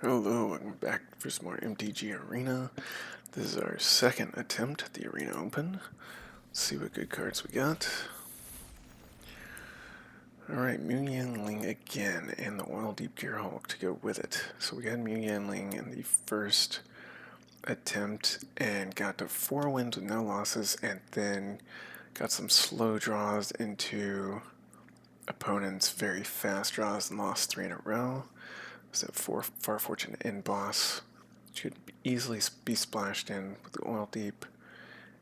Hello, welcome back for some more MTG Arena. This is our second attempt at the Arena Open. Let's see what good cards we got. Alright, Mu Yanling again, and the Oil Deep Gearhulk to go with it. So we got Mu Yanling in the first attempt and got to 4 wins with no losses, and then got some slow draws into opponents' very fast draws and lost 3 in a row. So Far Fortune End boss should easily be splashed in with the Oil Deep.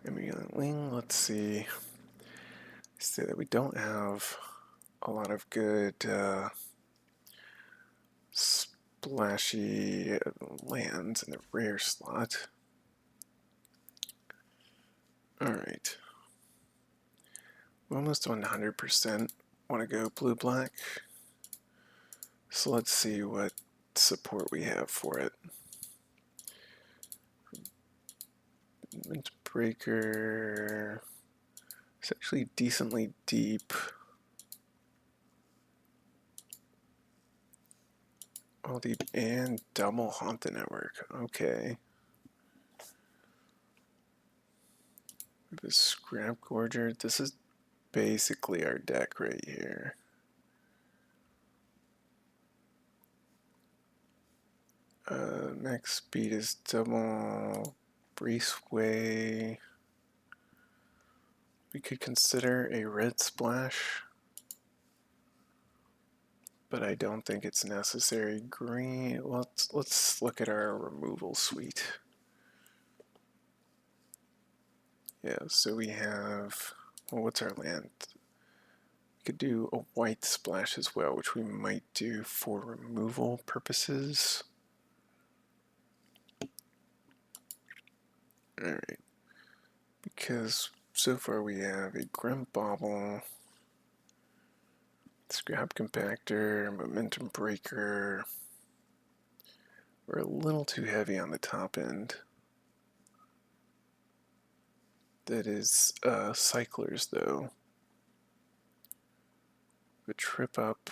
And we got Ling. Let's see. Say that we don't have a lot of good splashy lands in the rare slot. Alright. We're almost 100%. Want to go blue-black. So let's see what support we have for it. Windbreaker. It's actually decently deep. All deep and double haunt the network. Okay. The Scrap Gorger. This is basically our deck right here. Max speed is double Braceway. We could consider a red splash, but I don't think it's necessary. Green. Let's look at our removal suite. Yeah, so we have. Well, what's our land? We could do a white splash as well, which we might do for removal purposes. Alright. Because so far we have a Grim Bauble, Scrap Compactor, Momentum Breaker. We're a little too heavy on the top end. That is Cyclers though. A Trip Up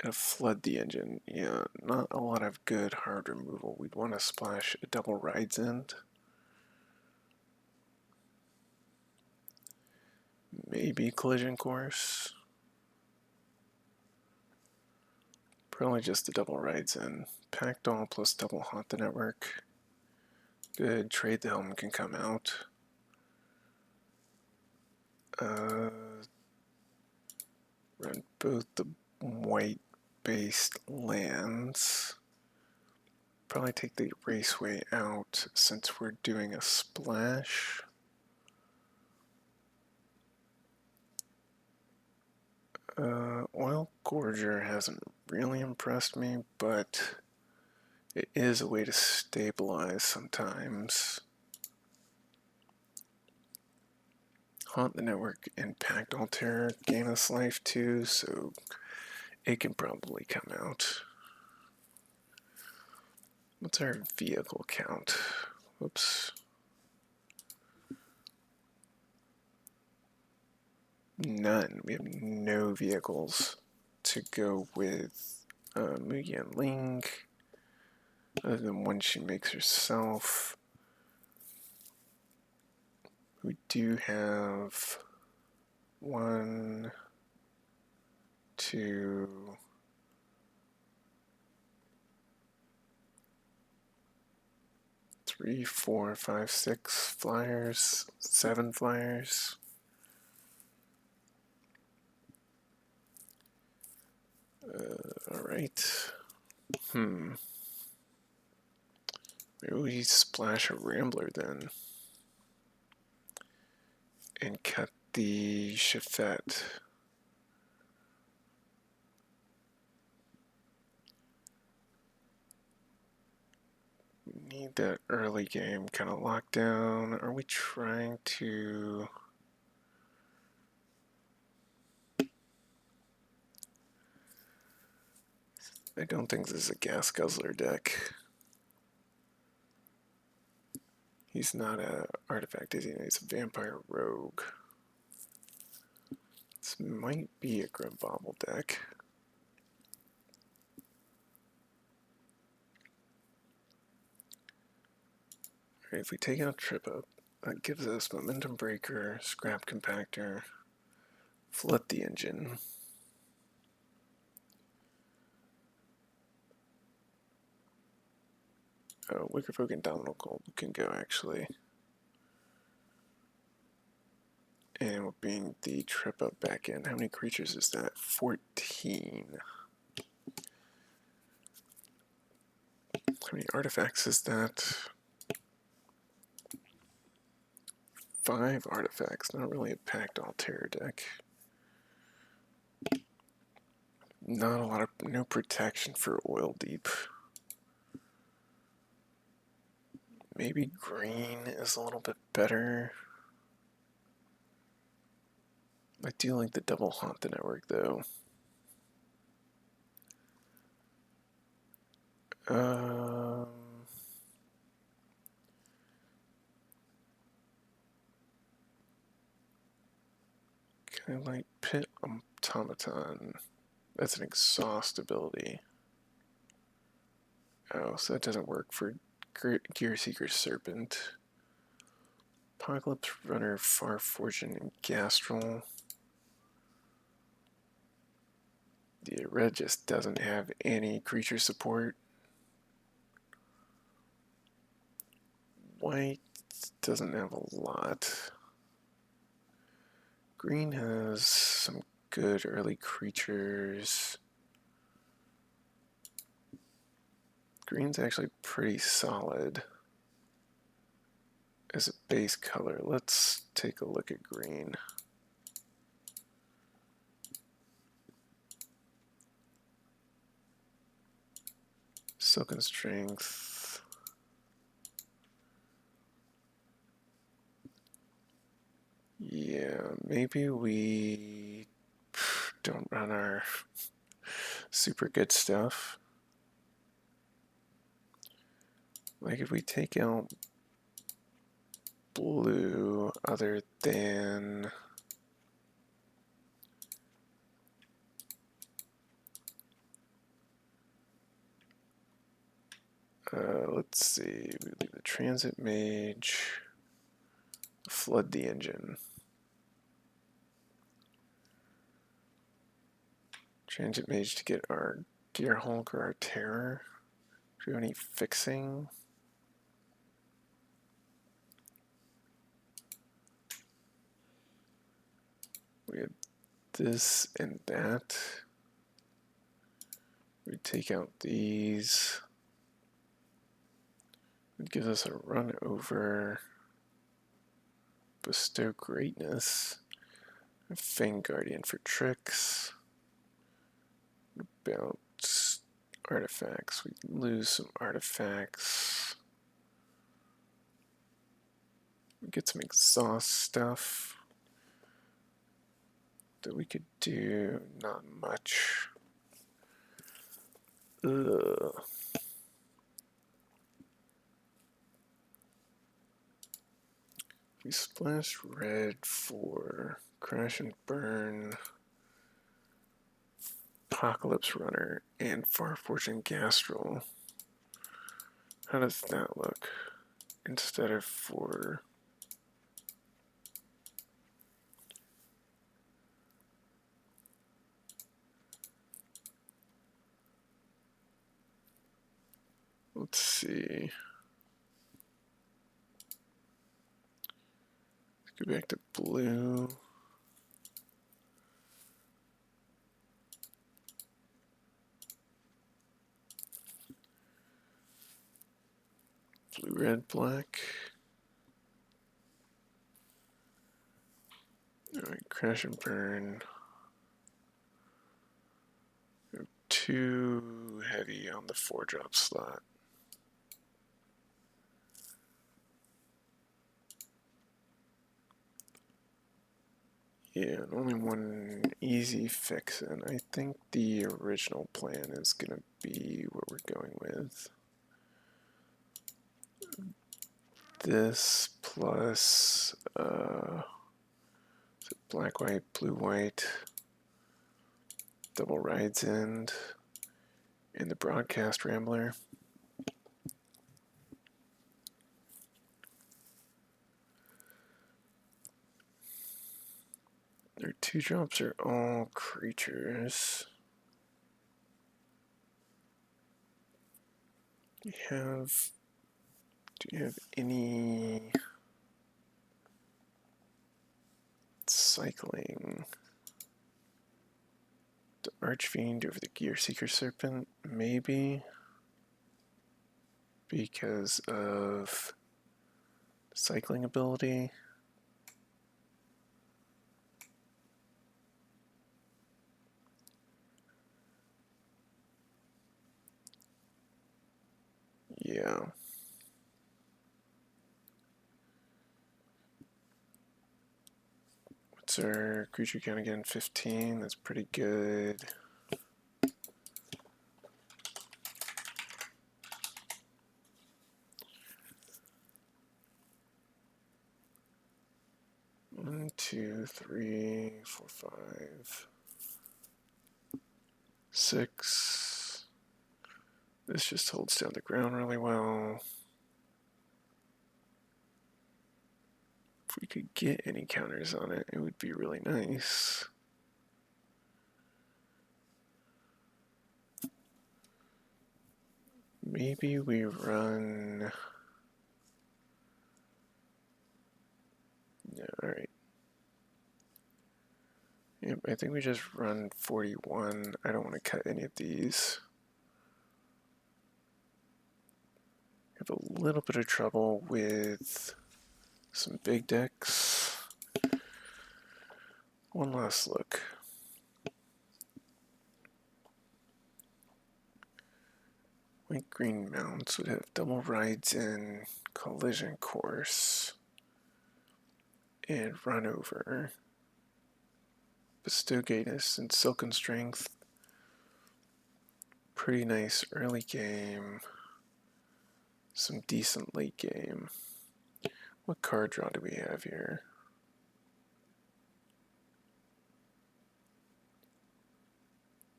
and a Flood the Engine. Yeah, not a lot of good hard removal. We'd want to splash a double Rides End. Maybe Collision Course. Probably just the double Rides End. Packed All plus double Haunt the Network. Good. Trade the Helm can come out. Run both the white-based lands. Probably take the Raceway out since we're doing a splash. Oil Gorger hasn't really impressed me, but it is a way to stabilize sometimes. Haunt the Network and Pact Alter gain us life too, so it can probably come out. What's our vehicle count? Whoops. None. We have no vehicles to go with Mu Yanling, other than one she makes herself. We do have 1, 2, 3, 4, 5, 6 flyers, 7 flyers. Alright. Maybe we splash a Rambler then. And cut the Chafette. We need that early game kind of lockdown. Are we trying to... I don't think this is a Gas Guzzler deck. He's not an artifact, is he? He's a Vampire Rogue. This might be a Grim Bauble deck. If we take out Trip Up, that gives us Momentum Breaker, Scrap Compactor, Flood the Engine. Oh, Wickerfolk and Domino Gold can go actually. And we're being the Trip Up back in. How many creatures is that? 14. How many artifacts is that? 5 artifacts. Not really a packed Altair deck. Not a lot of, no protection for Oil Deep. Maybe green is a little bit better. I do like the double haunt the network though. Um, kind of like Pit Automaton. That's an exhaust ability. Oh, so that doesn't work for Gear Seeker Serpent. Apocalypse Runner, Far Fortune, and Gastral. The red just doesn't have any creature support. White doesn't have a lot. Green has some good early creatures. Green's actually pretty solid as a base color. Let's take a look at green. Silken Strength. Yeah, maybe we don't run our super good stuff. Like if we take out blue other than let's see, we leave the Transit Mage, Flood the Engine. Transit Mage to get our Gearhulk or our Terror. Do we have any fixing? We have this and that. We take out these. It gives us a run over. Bestow Greatness. Fang Guardian for tricks. About artifacts. We lose some artifacts. We get some exhaust stuff that we could do. Not much. Ugh. We splash red for Crash and Burn, Apocalypse Runner, and Far Fortune Gastral. How does that look? Instead of for let's see. Let's go back to blue. Blue, red, black. Alright, Crash and Burn. Too heavy on the 4-drop slot. Yeah, only one easy fix, and I think the original plan is going to be what we're going with. This plus black, white, blue, white, double Ride's End, and the Broadcast Rambler. 2-drops are all creatures. Do you have any cycling? The Archfiend over the Gearseeker Serpent, maybe, because of cycling ability. Yeah. What's our creature count again? 15. That's pretty good. One, two, three, four, 5, 6. This just holds down the ground really well. If we could get any counters on it, it would be really nice. Maybe we run... Yeah, alright. Yep, I think we just run 41. I don't want to cut any of these. Have a little bit of trouble with some big decks. One last look. White green mounts would have double rides in collision course and run over. Bestow Gatus and Silken Strength. Pretty nice early game. Some decent late game. What card draw do we have here?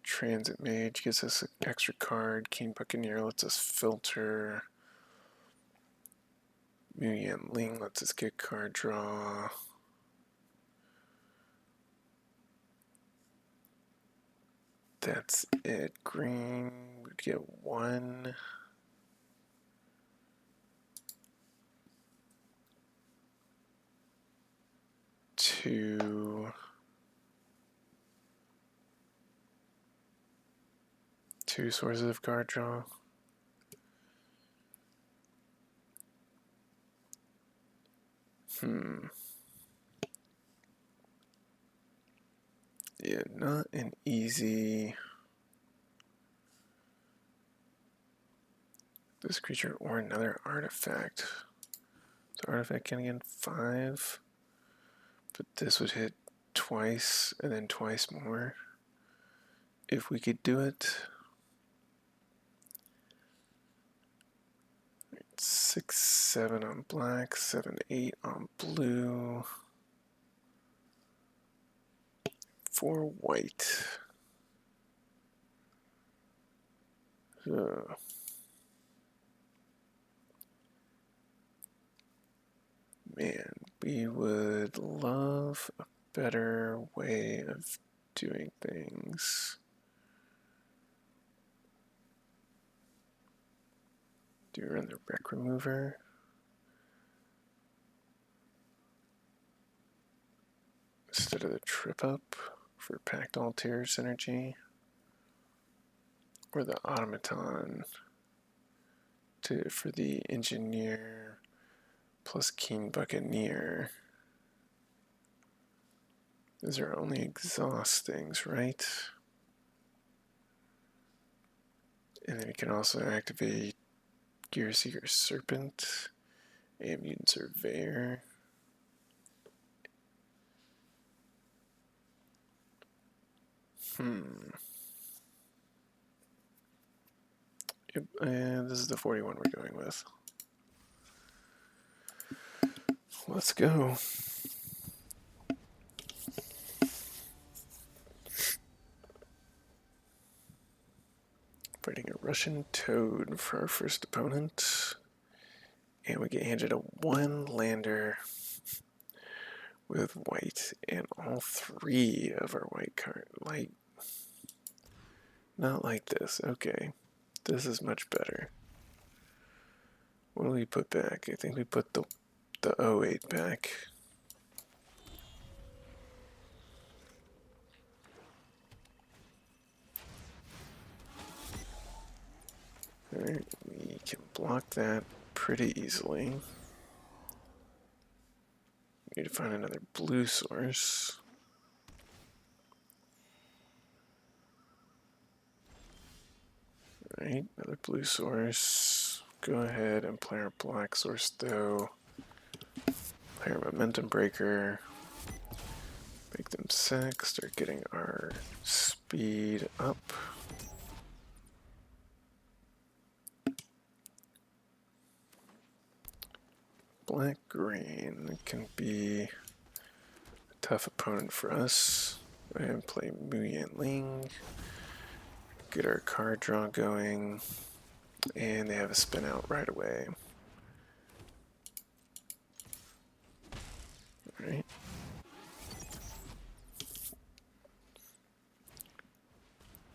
Transit Mage gives us an extra card. Keen Buccaneer lets us filter. Muyan Ling lets us get card draw. That's it. Green would get 1. Two sources of card draw. Yeah, not an easy... This creature or another artifact. So artifact can again 5. But this would hit twice and then twice more. If we could do it. 6, 7 on black, 7, 8 on blue. 4 white. Man, we would love a better way of doing things. Do we run the Wreck Remover? Instead of the Trip Up for Pact Altair synergy? Or the Automaton for the Engineer plus Keen Buccaneer? Those are only exhaust things, right? And then we can also activate Gearseeker Serpent and Mutant Surveyor. Yep, and this is the 41 we're going with. Let's go. Fighting a Russian Toad for our first opponent. And we get handed a 1 lander with white and all three of our white cards. Like, not like this. Okay, this is much better. What do we put back? I think we put the 08 back. Alright, we can block that pretty easily. We need to find another blue source. Alright, another blue source. Go ahead and play our black source though. Play our momentum breaker. Make them sack, start getting our speed up. Black-green can be a tough opponent for us. Go ahead and play Muyan Ling. Get our card draw going. And they have a spin out right away. Alright.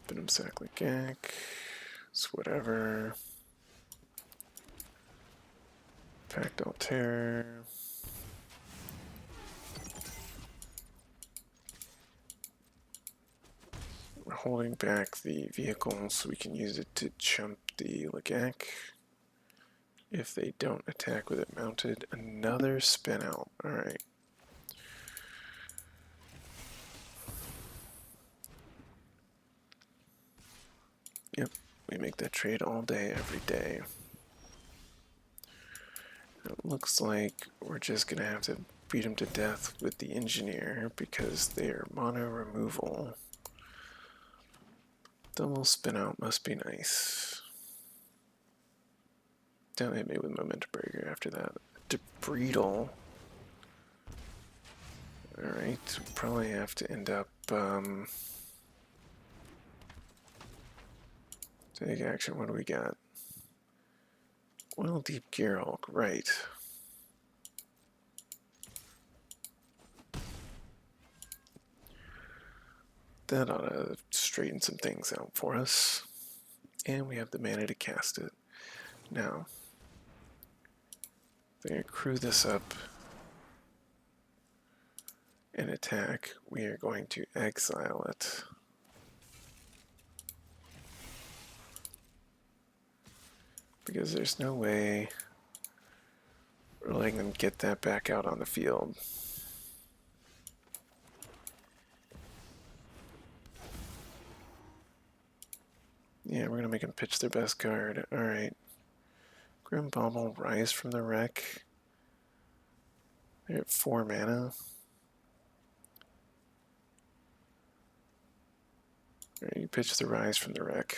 Venom Sackler Gak. It's whatever. Pact Altair. We're holding back the vehicle so we can use it to chump the Lagak. If they don't attack with it mounted, another spin out. Alright. Yep, we make that trade all day, every day. It looks like we're just gonna have to beat him to death with the engineer because they're mono removal. Double spin out must be nice. Don't hit me with momentum breaker after that. Debreedle. Alright, probably have to end up take action. What do we got? Oil Deep Gearhulk, right. That ought to straighten some things out for us. And we have the mana to cast it. Now, if I crew this up and attack, we are going to exile it. Because there's no way we're letting them get that back out on the field. Yeah, we're gonna make them pitch their best card. Alright. Grim Bauble, Rise from the Wreck. They're at 4 mana. Alright, you pitch the Rise from the Wreck.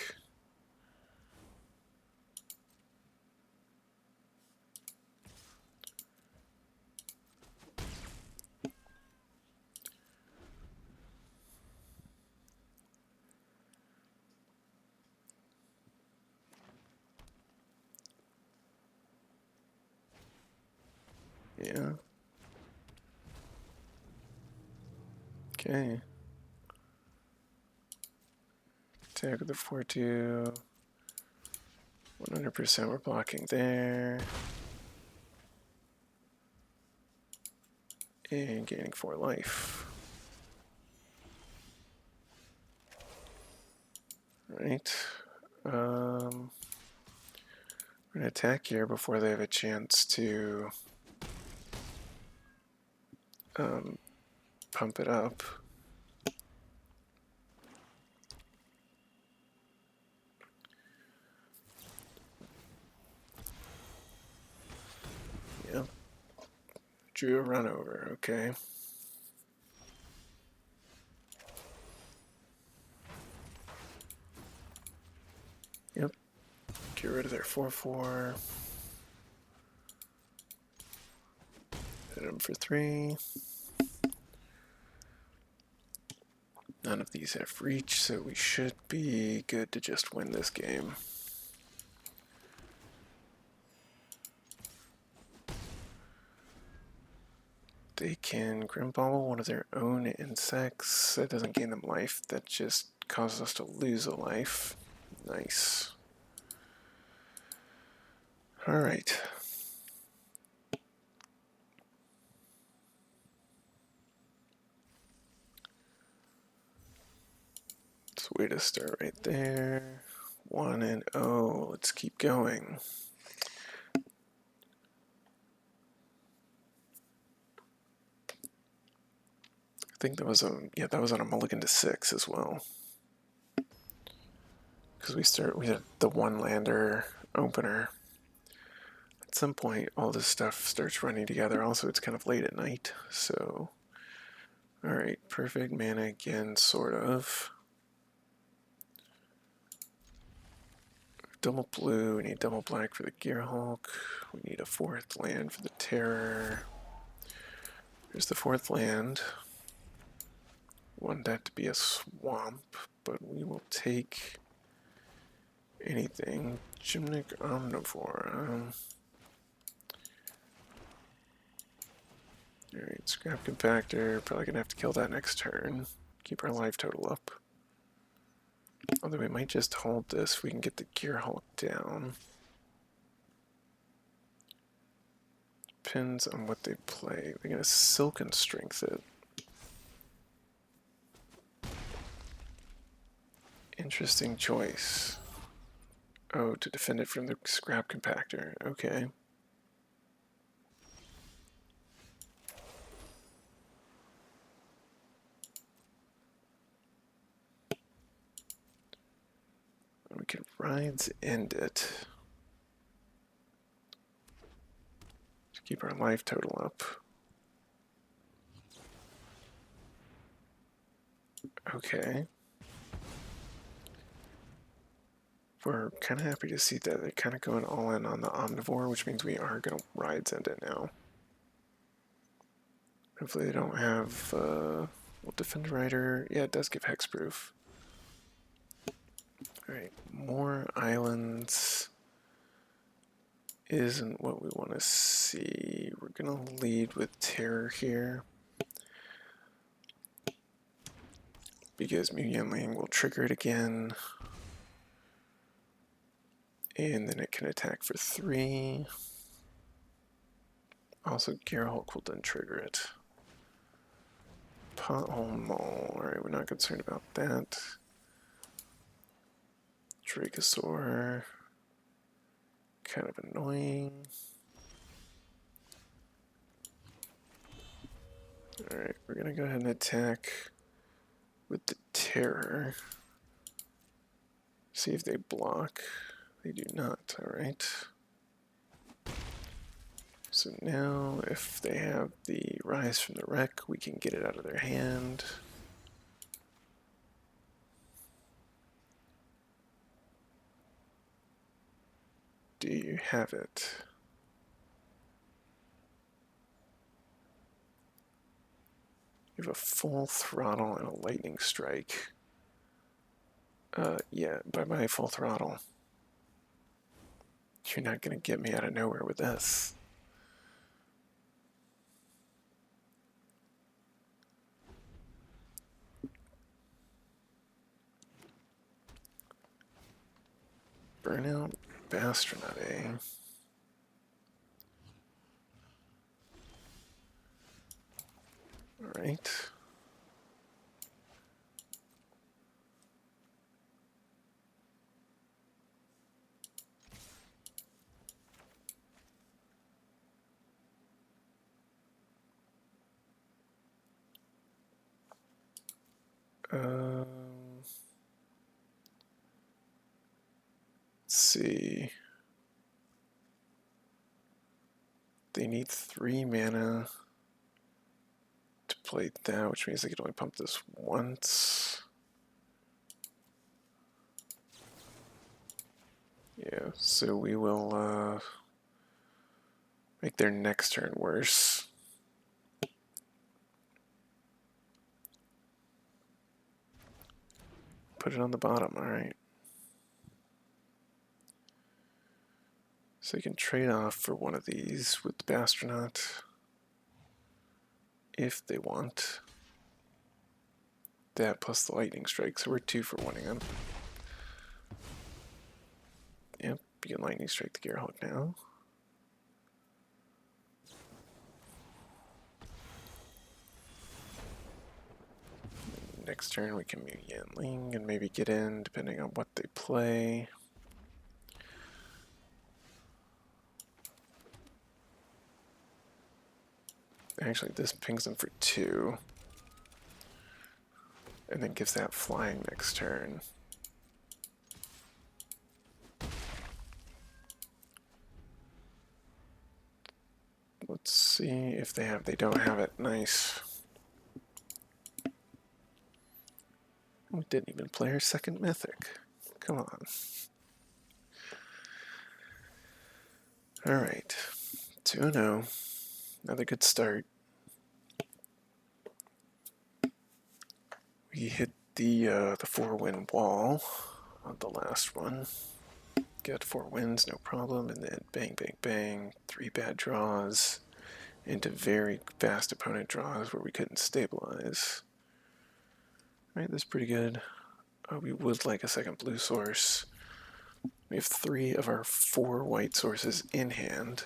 Yeah. Okay. Attack with the 4-2. 100% we're blocking there. And gaining 4 life. Right. We're gonna attack here before they have a chance to pump it up. Yep. Drew a run over, okay. Yep. Get rid of their 4-4. Hit them for 3. None of these have reach, so we should be good to just win this game. They can Grim Bobble one of their own insects. That doesn't gain them life, that just causes us to lose a life. Nice. Alright. It's a way to start right there. 1 and 0. Let's keep going. I think that was on a mulligan to 6 as well. Because we had the 1-lander opener. At some point, all this stuff starts running together. Also, it's kind of late at night, so. Alright, perfect mana again, sort of. Double blue, we need double black for the Gearhulk. We need a 4th land for the Terror. There's the 4th land. Want that to be a swamp, but we will take anything. Gymnic Omnivore. Alright, Scrap Compactor. Probably gonna have to kill that next turn. Keep our life total up. Although we might just hold this, we can get the Gearhulk down. Depends on what they play. They're gonna Silken Strength it. Interesting choice. Oh, to defend it from the Scrap Compactor. Okay. We could Rides End it. To keep our life total up. Okay. We're kind of happy to see that they're kind of going all in on the Omnivore, which means we are going to Rides End it now. Hopefully they don't have, well, Defender Rider. Yeah, it does give Hexproof. Alright, more islands isn't what we want to see. We're going to lead with Terror here. Because Mu Yanling will trigger it again. And then it can attack for 3. Also, Gearhulk will then trigger it. Pothole Mole. Alright, we're not concerned about that. Dracosaur. Kind of annoying. Alright, we're gonna go ahead and attack with the Terror. See if they block. They do not, alright. So now, if they have the Rise from the Wreck, we can get it out of their hand. Do you have it? You have a Full Throttle and a Lightning Strike. Yeah, bye-bye Full Throttle. You're not gonna get me out of nowhere with this. Burnout Bastronaut, eh? Alright. Let's see. They need 3 mana to play that, which means they can only pump this once. Yeah, so we will make their next turn worse. Put it on the bottom, alright. So you can trade off for one of these with the Bastronaut. if they want. That plus the lightning strike, so we're 2 for winning them. Yep, you can lightning strike the Gearhulk now. Next turn we can Mu Yanling and maybe get in depending on what they play. Actually, this pings them for 2. And then gives that flying next turn. Let's see if they have. They don't have it. Nice. We didn't even play our second mythic. Come on. Alright. 2-0. Another good start. We hit the 4-win wall on the last one. Got 4 wins, no problem, and then bang, bang, bang, 3 bad draws into very fast opponent draws where we couldn't stabilize. Alright, that's pretty good. We would like a second blue source. We have 3 of our 4 white sources in hand.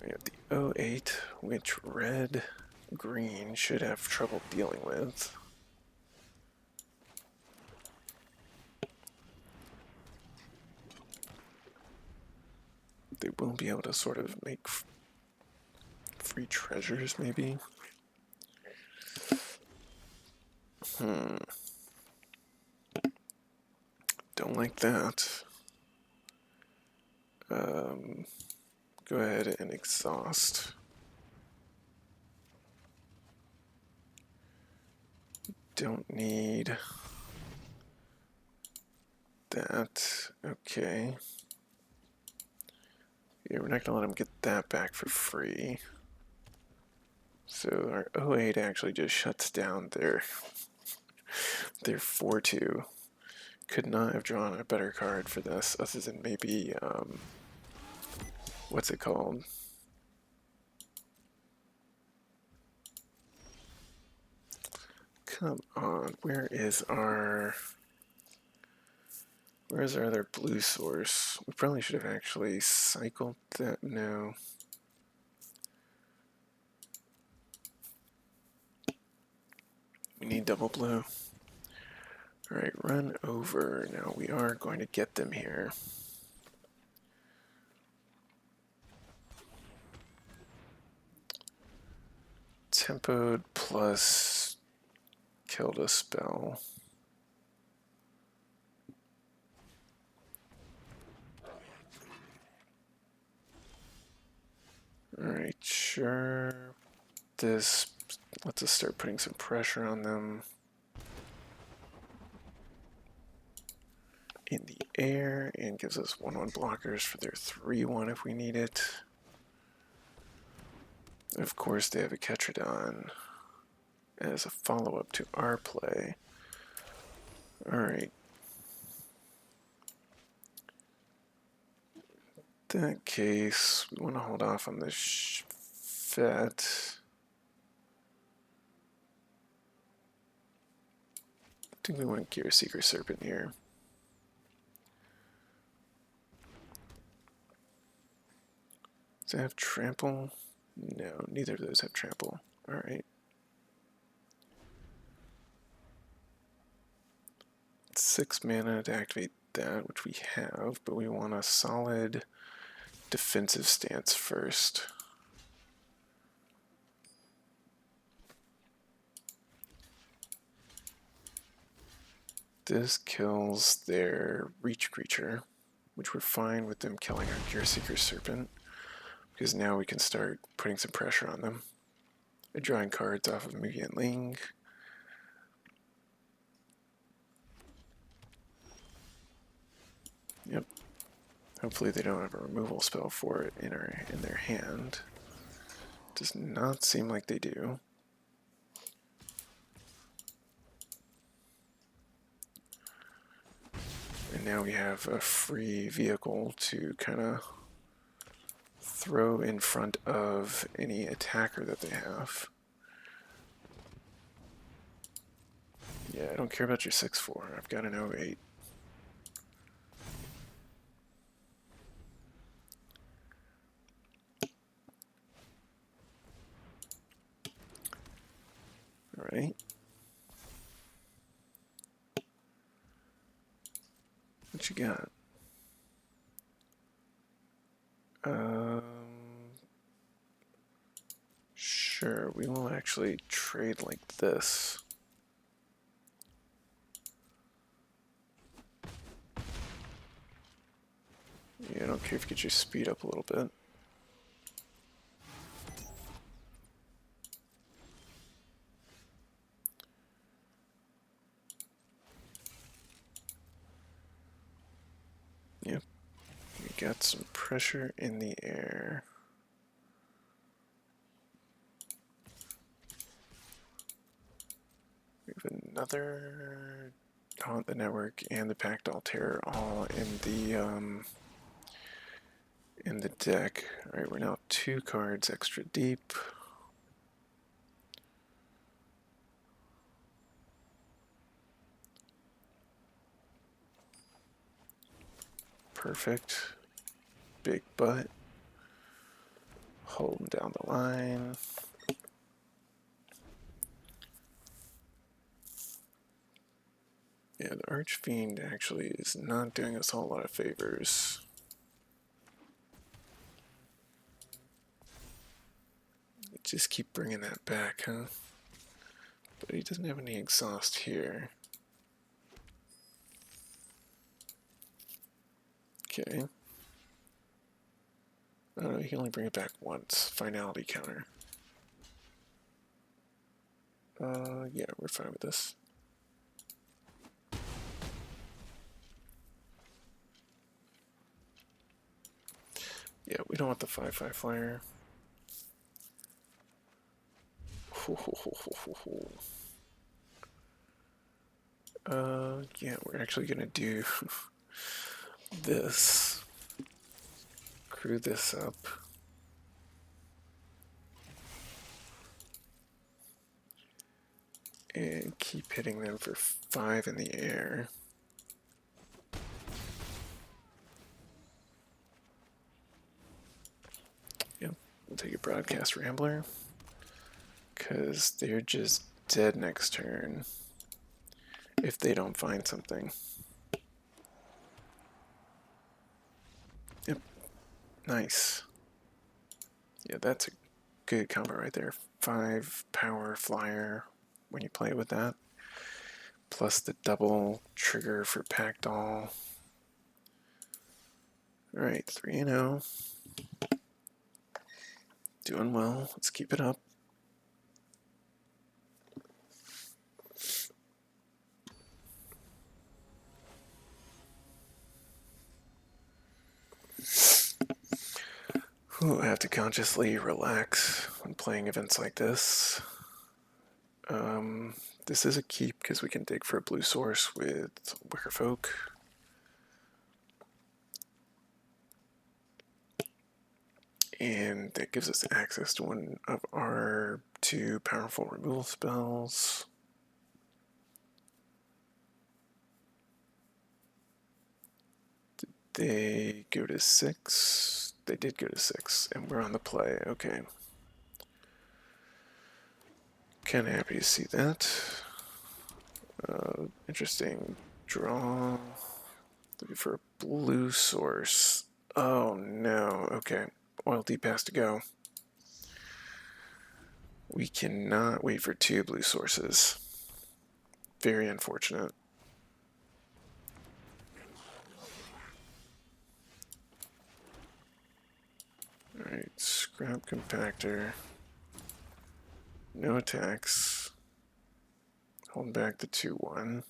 We have the 08, which red-green should have trouble dealing with. They will be able to sort of make free treasures, maybe. Don't like that. Go ahead and exhaust. Don't need that. Okay. Yeah, we're not gonna let them get that back for free. So our 08 actually just shuts down their 4-2. Could not have drawn a better card for this, other than maybe what's it called? Come on, where's our other blue source? We probably should have actually cycled that. No. We need double blue. Alright, run over. Now we are going to get them here. Tempoed plus killed a spell. Alright, sure. This lets us start putting some pressure on them. In the air, and gives us 1-1 blockers for their 3-1 if we need it. Of course, they have a Ketradon as a follow-up to our play. Alright. In that case, we want to hold off on this vet. I think we want to Gear Seeker Serpent here. Does it have trample? No, neither of those have trample. Alright. 6 mana to activate that, which we have, but we want a solid defensive stance first. This kills their reach creature, which we're fine with them killing our Gear Seeker Serpent, because now we can start putting some pressure on them and drawing cards off of Mu Yanling. Yep. Hopefully they don't have a removal spell for it in their hand. Does not seem like they do. And now we have a free vehicle to kind of throw in front of any attacker that they have. Yeah, I don't care about your 6-4. I've got an 08. Alright. What you got? Sure, we will actually trade like this. Yeah, I don't care if you get your speed up a little bit. Yep, we got some pressure in the air. We have another Haunt the Network and the Pact Altair all in the deck. Alright, we're now 2 cards extra deep. Perfect. Big butt. Holding down the line. Yeah, the Archfiend actually is not doing us a whole lot of favors. Just keep bringing that back, huh? But he doesn't have any exhaust here. Okay. Oh no, he can only bring it back once. Finality counter. Yeah, we're fine with this. Yeah, we don't want the 5/5 flyer. Yeah, we're actually gonna do this. Crew this up. And keep hitting them for 5 in the air. Yep, we'll take a Broadcast Rambler. Because they're just dead next turn if they don't find something. Yep, nice. Yeah, that's a good combo right there. 5 power flyer when you play with that. Plus the double trigger for Packdoll. Alright, 3-0. Doing well. Let's keep it up. Ooh, I have to consciously relax when playing events like this. This is a keep because we can dig for a blue source with Wicker Folk. And that gives us access to one of our 2 powerful removal spells. Did they go to 6? They did go to 6, and we're on the play. Okay. Kind of happy to see that. Interesting draw. Looking for a blue source. Oh no, okay. Oil Deep has to go. We cannot wait for 2 blue sources. Very unfortunate. Alright, Scrap Compactor. No attacks. Hold back the 2/1.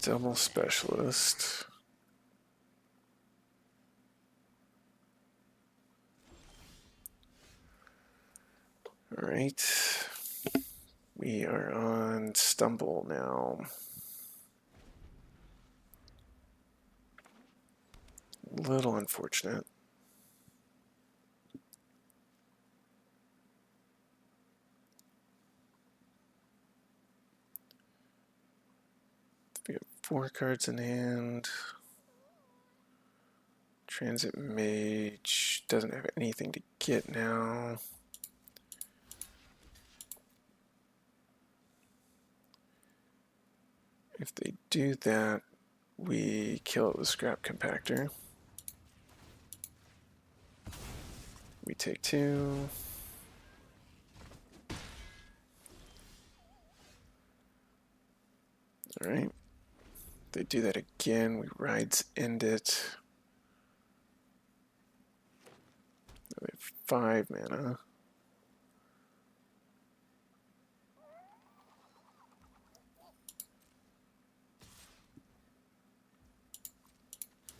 Double Specialist. Alright. We are on Stumble now. Little unfortunate. We have 4 cards in hand. Transit Mage doesn't have anything to get now. If they do that, we kill it with Scrap Compactor. We take 2. Alright. They do that again, we Rides End it. We have 5 mana.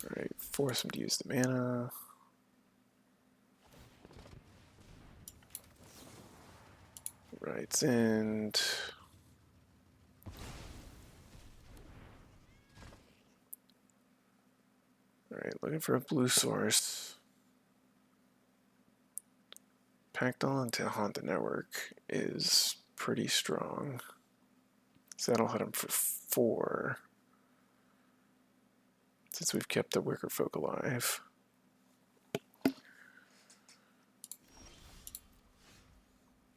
Alright, force them to use the mana. Rides End. Alright, looking for a blue source. Pactal into Haunt the Network is pretty strong. So that'll hit him for 4. Since we've kept the Wicker Folk alive.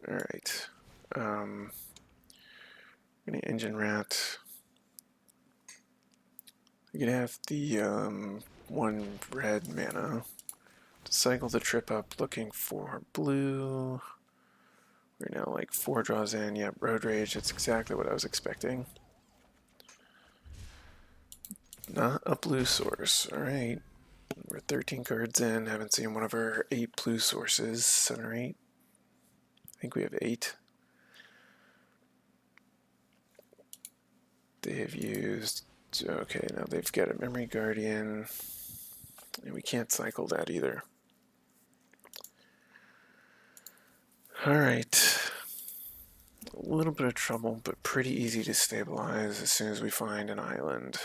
Alright. I'm gonna Engine Rat. We can have the 1 red mana to cycle the trip up looking for blue. We're now like 4 draws in. Yep, Road Rage. That's exactly what I was expecting. Not a blue source. Alright. We're 13 cards in. Haven't seen one of our 8 blue sources. 7 or 8. I think we have 8. They have used... Okay, now they've got a Memory Guardian. And we can't cycle that either. Alright. A little bit of trouble, but pretty easy to stabilize as soon as we find an island.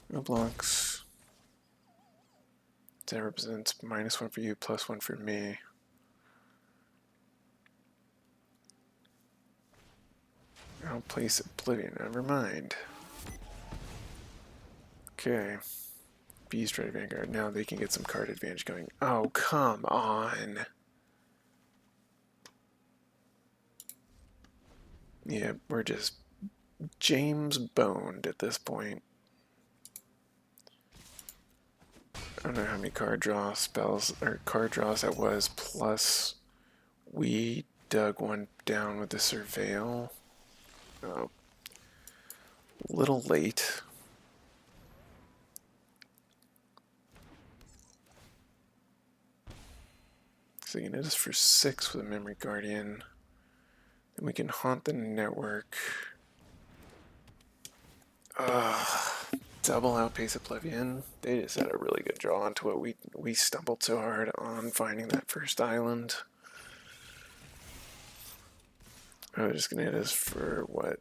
No blocks. That represents -1 for you, +1 for me. I'll place Oblivion, never mind. Okay. Beast Red Vanguard. Now they can get some card advantage going. Oh, come on. Yeah, we're just James boned at this point. I don't know how many card draw spells or card draws that was, plus we dug one down with the Surveil. Oh, a little late. So you can hit us for 6 with a Memory Guardian. Then we can Haunt the Network. Double Outpace Oblivion. They just had a really good draw into it. We stumbled so hard on finding that first island. I was just gonna hit us for what?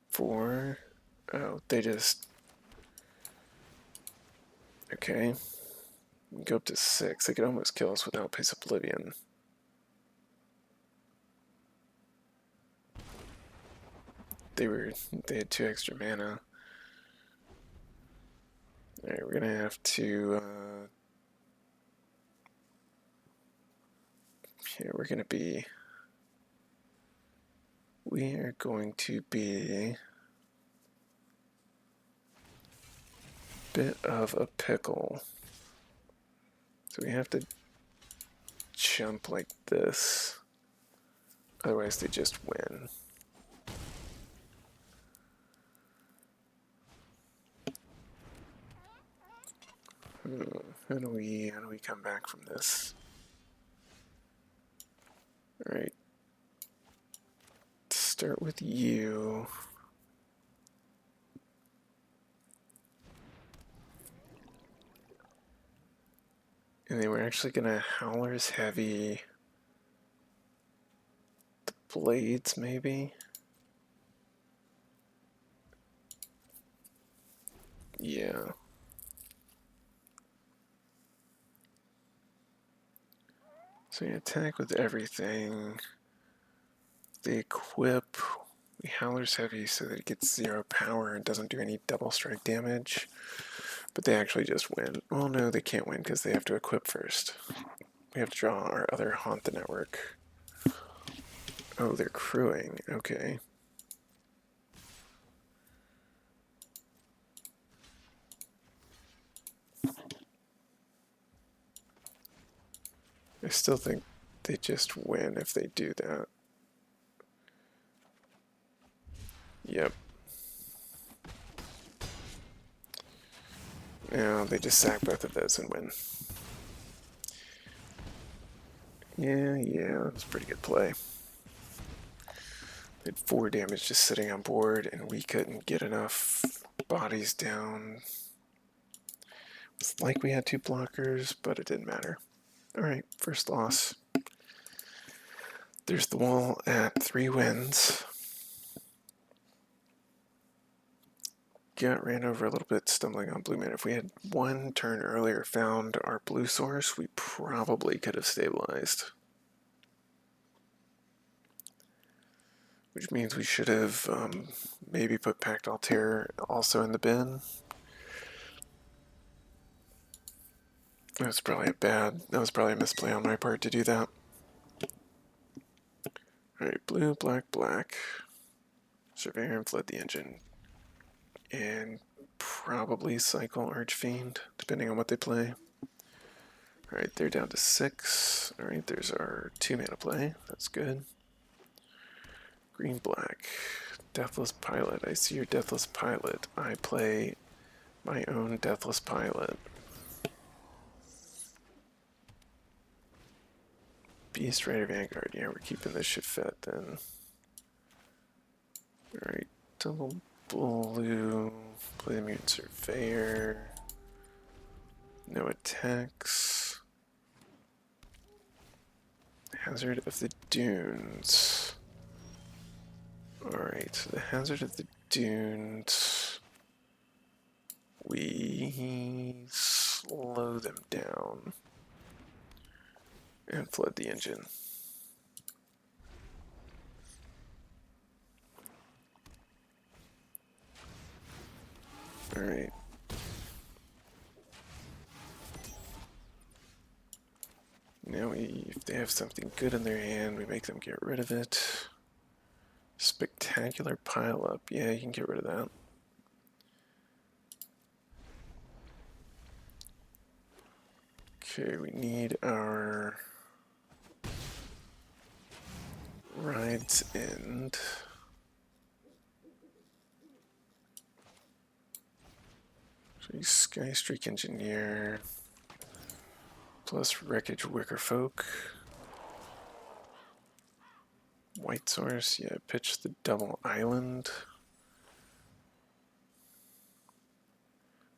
Four? Oh, they just... Okay. Go up to 6. They could almost kill us with Outpace Oblivion. They had 2 extra mana. Alright, we're gonna have to we are going to be a bit of a pickle. So we have to jump like this. Otherwise they just win. How do we come back from this? Alright. Start with you. And they were actually gonna Howler's Heavy the blades, maybe? Yeah. So you attack with everything. They equip. We Howler's Heavy so that it gets 0 power and doesn't do any double strike damage. But they actually just win. Oh no, they can't win because they have to equip first. We have to draw our other Haunt the Network. Oh, they're crewing. Okay. I still think they just win if they do that. Yep. Now they just sack both of those and win. Yeah, that's a pretty good play. They had 4 damage just sitting on board, and we couldn't get enough bodies down. It's like we had 2 blockers, but it didn't matter. Alright, first loss. There's the wall at 3 wins. Got ran over a little bit stumbling on blue mana. If we had 1 turn earlier found our blue source, we probably could have stabilized. Which means we should have maybe put Pact Altair also in the bin. That was probably a misplay on my part to do that. Alright, blue, black, black. Surveyor and Flood the Engine. And probably cycle Archfiend, depending on what they play. Alright, they're down to 6. Alright, there's our 2 mana play. That's good. Green, black. Deathless Pilot. I see your Deathless Pilot. I play my own Deathless Pilot. Beast Rider Vanguard. Yeah, we're keeping this shit fed then. Alright, double blue. Play the Mutant Surveyor. No attacks. Hazard of the Dunes. Alright, so the Hazard of the Dunes. We slow them down. And flood the engine. Alright. Now if they have something good in their hand, we make them get rid of it. Spectacular pile up. Yeah, you can get rid of that. Okay, we need our Ride's End. Sky Streak Engineer plus Wreckage Wicker Folk. White Source, yeah, pitch the double island.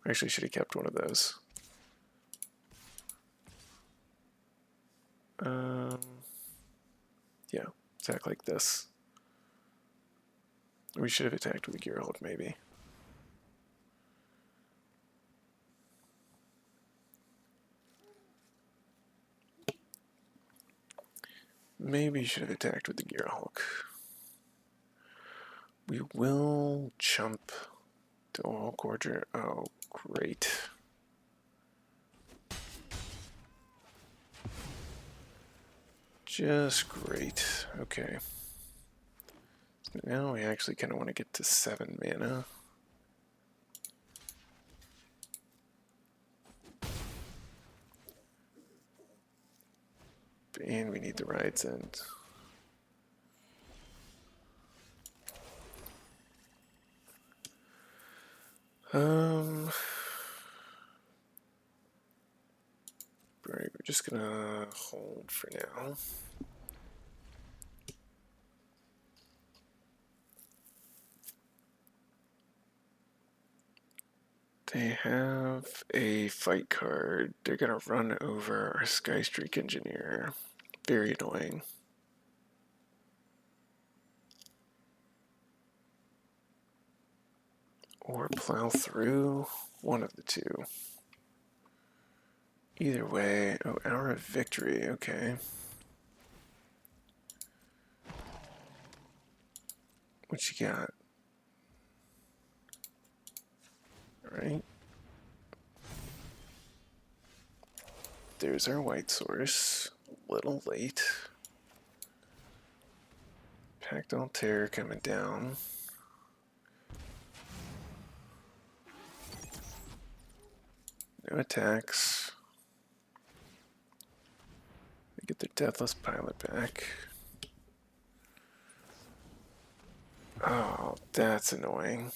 I actually should have kept one of those. Yeah, attack like this. We should have attacked with a Gearhold, maybe. Maybe should have attacked with the Gearhulk. We will jump to Oil Gorger. Oh, great. Just great. Okay. So now we actually kind of want to get to 7 mana. And we need the Ride's End. Right, we're just gonna hold for now. They have a fight card. They're gonna run over our Skystreak Engineer. Very annoying. Or plow through. One of the two. Either way. Oh, Hour of Victory. Okay. What you got? Alright. There's our white source. Little late. Pact Altair coming down. No attacks. They get their Deathless Pilot back. Oh, that's annoying.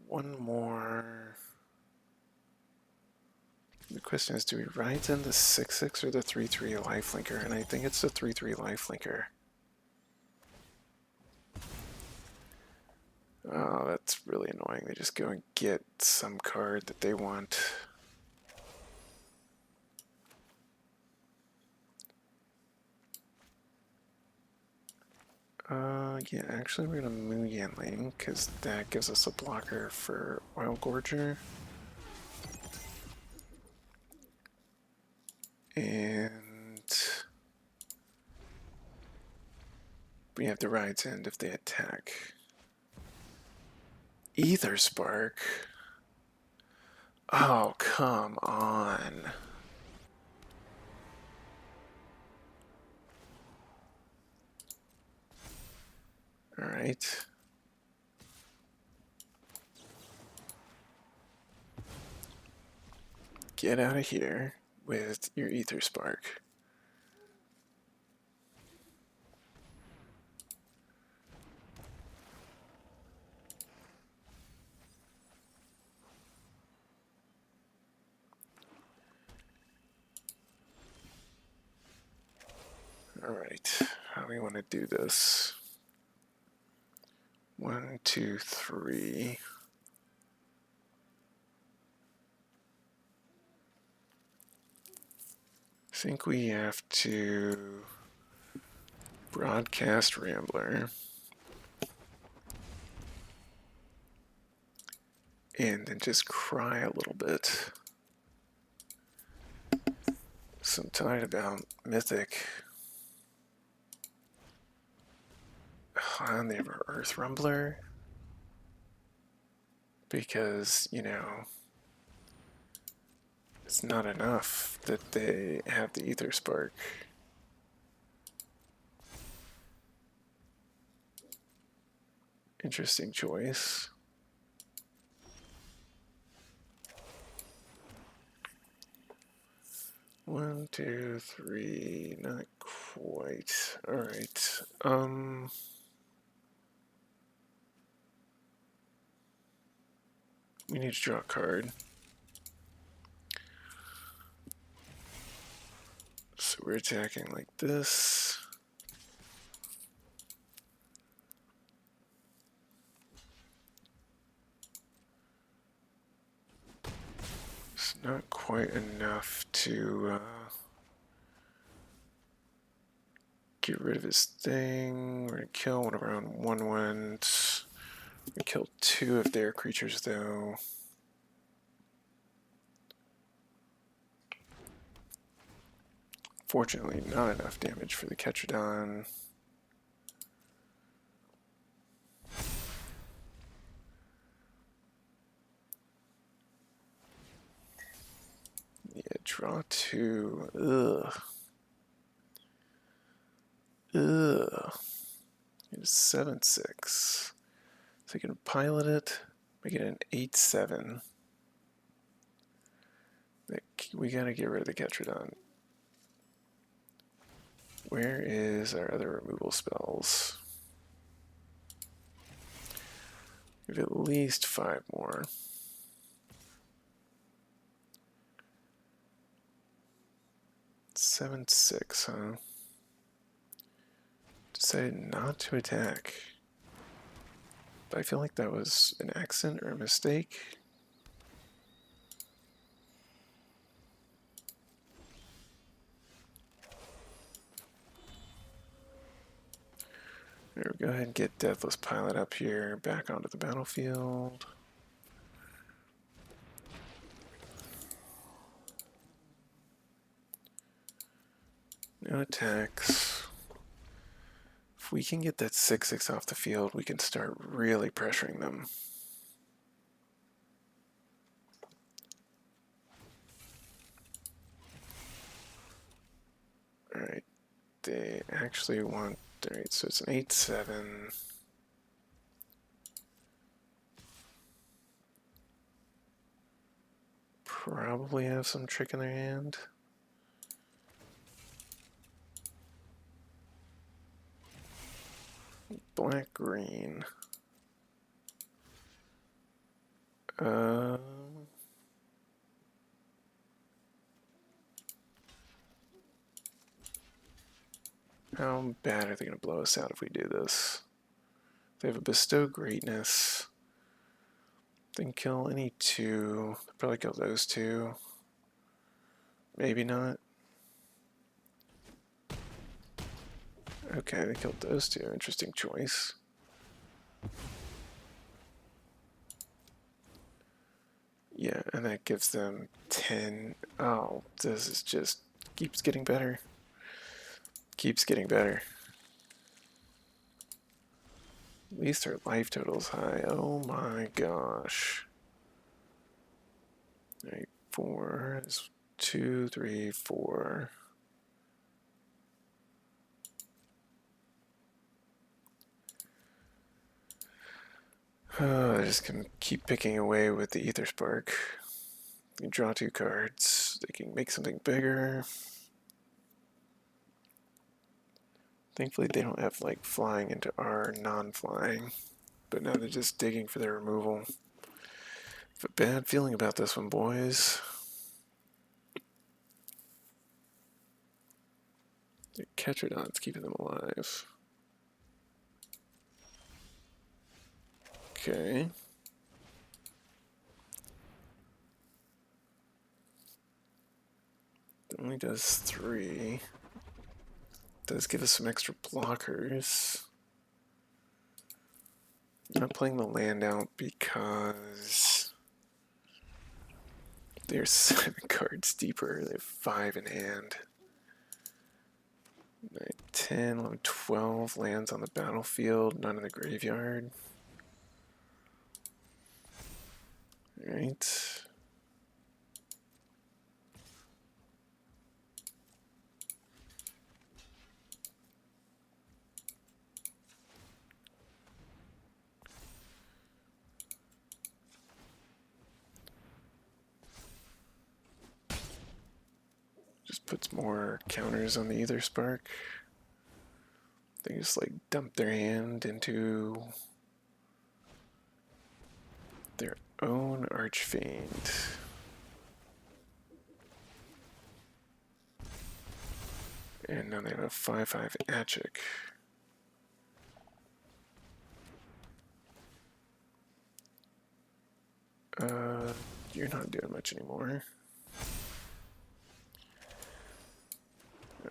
One more. The question is, do we ride in the 6/6 or the 3/3 lifelinker? And I think it's the 3/3 lifelinker. Oh, that's really annoying. They just go and get some card that they want. Yeah, actually we're gonna Mu Yanling, because that gives us a blocker for Wild Gorger. And we have the Ride's End if they attack. Ether Spark? Oh, come on. Alright. Get out of here with your Ether Spark. Alright, how do we want to do this? 1, 2, 3. I think we have to broadcast Rambler and then just cry a little bit. So I'm tired about Mythic. And they have an Earth Rumbler because, you know, it's not enough that they have the Ether Spark. Interesting choice. One, two, three, not quite. Alright. We need to draw a card. So we're attacking like this. It's not quite enough to get rid of his thing. We're gonna kill one of our own 1/1s. We kill 2 of their creatures though. Fortunately, not enough damage for the Ketradon. Yeah, draw 2. Ugh. Ugh. It's 7/6. So you can pilot it, make it an 8/7. We gotta get rid of the Ketradon. Where is our other removal spells? We have at least 5 more. 7/6, huh? Decided not to attack. But I feel like that was an accident or a mistake. There, go ahead and get Deathless Pilot up here, back onto the battlefield. No attacks. If we can get that 6/6 off the field, we can start really pressuring them. Alright, they actually want, alright, so it's an 8/7. Probably have some trick in their hand. Black green. How bad are they going to blow us out if we do this? They have a Bestow Greatness. They can kill any two. They'll probably kill those two. Maybe not. Okay, they killed those two. Interesting choice. Yeah, and that gives them 10. Oh, this is just keeps getting better. Keeps getting better. At least our life total's high. Oh my gosh. Alright, 4. 2, 3, 4. I just can keep picking away with the Aether Spark. You draw 2 cards. They can make something bigger. Thankfully, they don't have like flying into our non-flying. But now they're just digging for their removal. I have a bad feeling about this one, boys. The Ketrodon's keeping them alive. Okay. It only does 3. Does give us some extra blockers. I'm not playing the land out because they're 7 cards deeper. They have 5 in hand. 9, 10, 11, 12 lands on the battlefield, none in the graveyard. Alright. Just puts more counters on the Aether Spark. They just like dump their hand into their own Archfiend. And now they have a 5/5 Achik. You're not doing much anymore.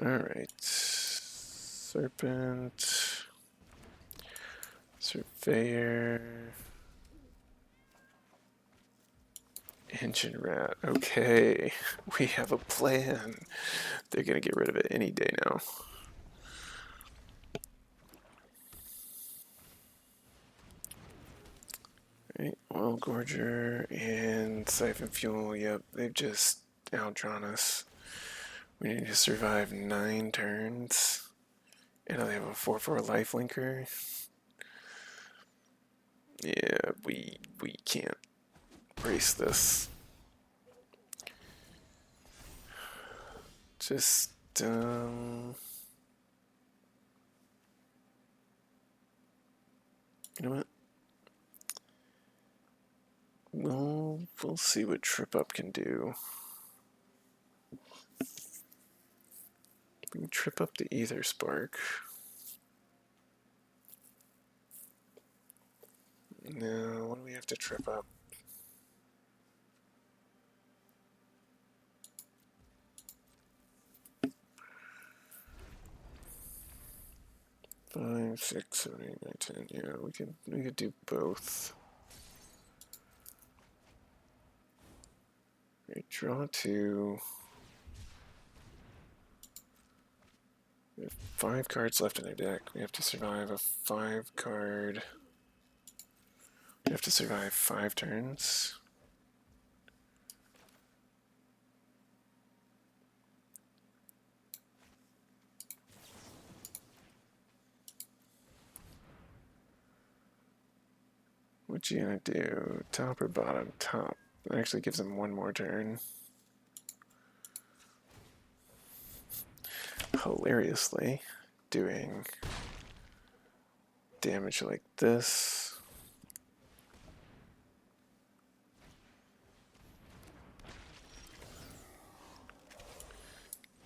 Alright. Serpent. Surveyor. Engine Rat. Okay. We have a plan. They're gonna get rid of it any day now. Alright, Oil Gorger and Siphon Fuel. Yep, they've just outdrawn us. We need to survive 9 turns. And now they have a 4/4 lifelinker. Yeah, we can't brace this. Just you know what? We'll see what Trip Up can do. We can trip up the Aether Spark. No, what do we have to trip up? Five, 6, 7, 8, 9, 10. Yeah, we could do both. Okay, draw 2. We have 5 cards left in our deck. We have to survive a 5 card. We have to survive 5 turns. What you gonna do? Top or bottom? Top. That actually gives him 1 more turn. Hilariously, doing damage like this.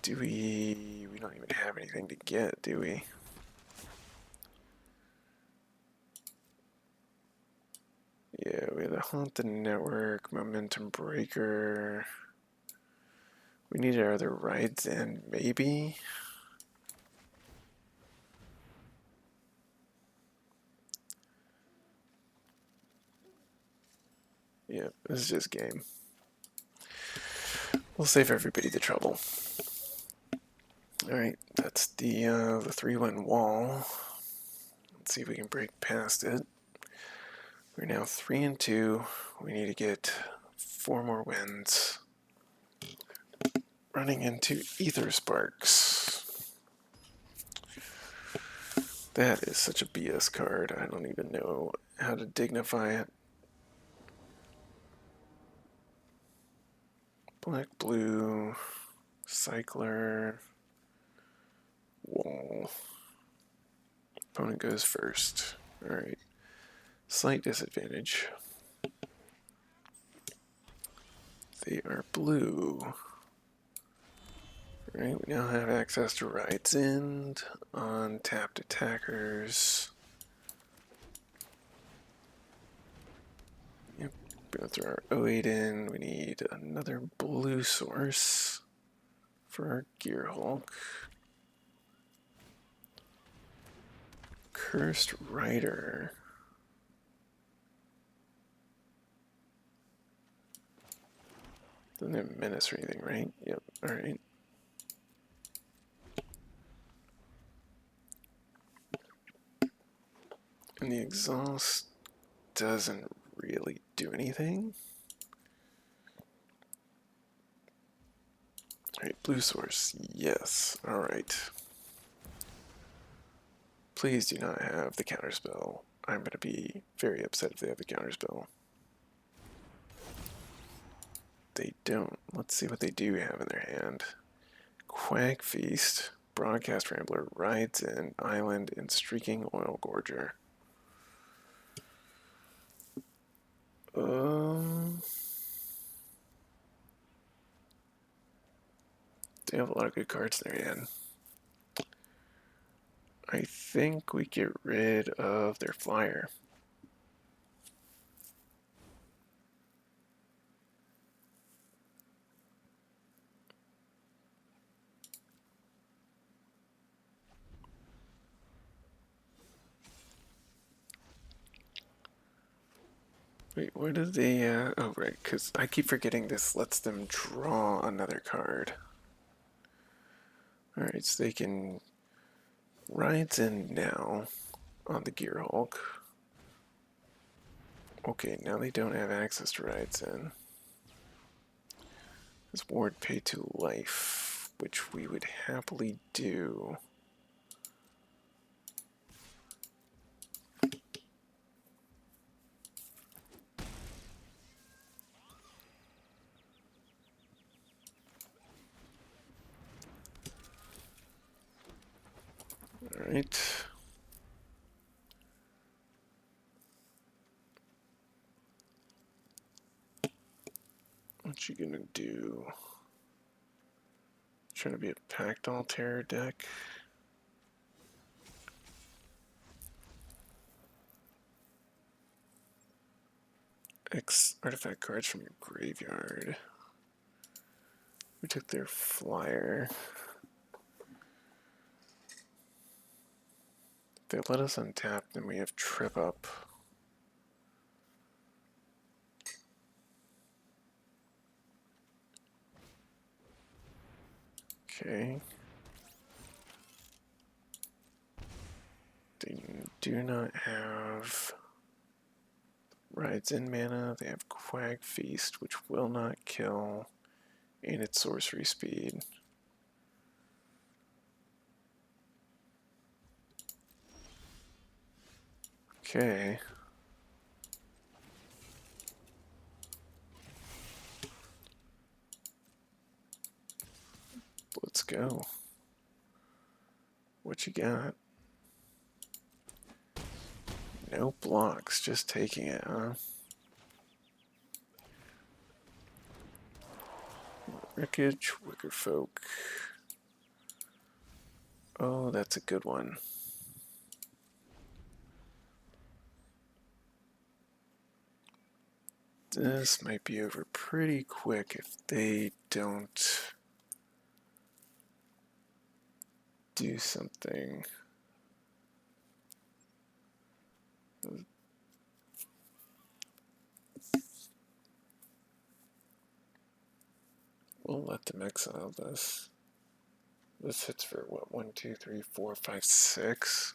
Do we don't even have anything to get, do we? Yeah, we have the Haunt the Network, Momentum Breaker. We need our other rides in, maybe? Yeah, this is just game. We'll save everybody the trouble. Alright, that's the 3-win wall. Let's see if we can break past it. We're now 3-2. We need to get 4 more wins. Running into Ether Sparks. That is such a BS card. I don't even know how to dignify it. Black, blue, cycler, wall. Opponent goes first. Alright. Slight disadvantage. They are blue. Alright, we now have access to Ride's End, untapped attackers. Yep, gonna throw our 08 in. We need another blue source for our Gear Hulk. Cursed Rider. Doesn't have menace or anything, right? Yep, alright. And the exhaust doesn't really do anything. Alright, blue source, yes, alright. Please do not have the counterspell. I'm going to be very upset if they have the counterspell. They don't. Let's see what they do have in their hand. Quag Feast, Broadcast Rambler, Rides in, Island, and Streaking Oil Gorger. They have a lot of good cards in their hand. I think we get rid of their flyer. Wait, what did they, oh right, because I keep forgetting this lets them draw another card. Alright, so they can Rides in now on the Gear Hulk. Okay, now they don't have access to Rides in. This ward pay to life, which we would happily do. Alright. What you gonna do? Trying to be a Pact Altair deck? X artifact cards from your graveyard. We took their flyer. If they let us untap, then we have trip up. Okay. They do not have Rides in mana. They have Quag Feast, which will not kill, and its sorcery speed. Okay. Let's go. What you got? No blocks, just taking it, huh? Wreckage, Wickerfolk. Oh, that's a good one. This might be over pretty quick if they don't do something. We'll let them exile this. This hits for what? 1, 2, 3, 4, 5, 6.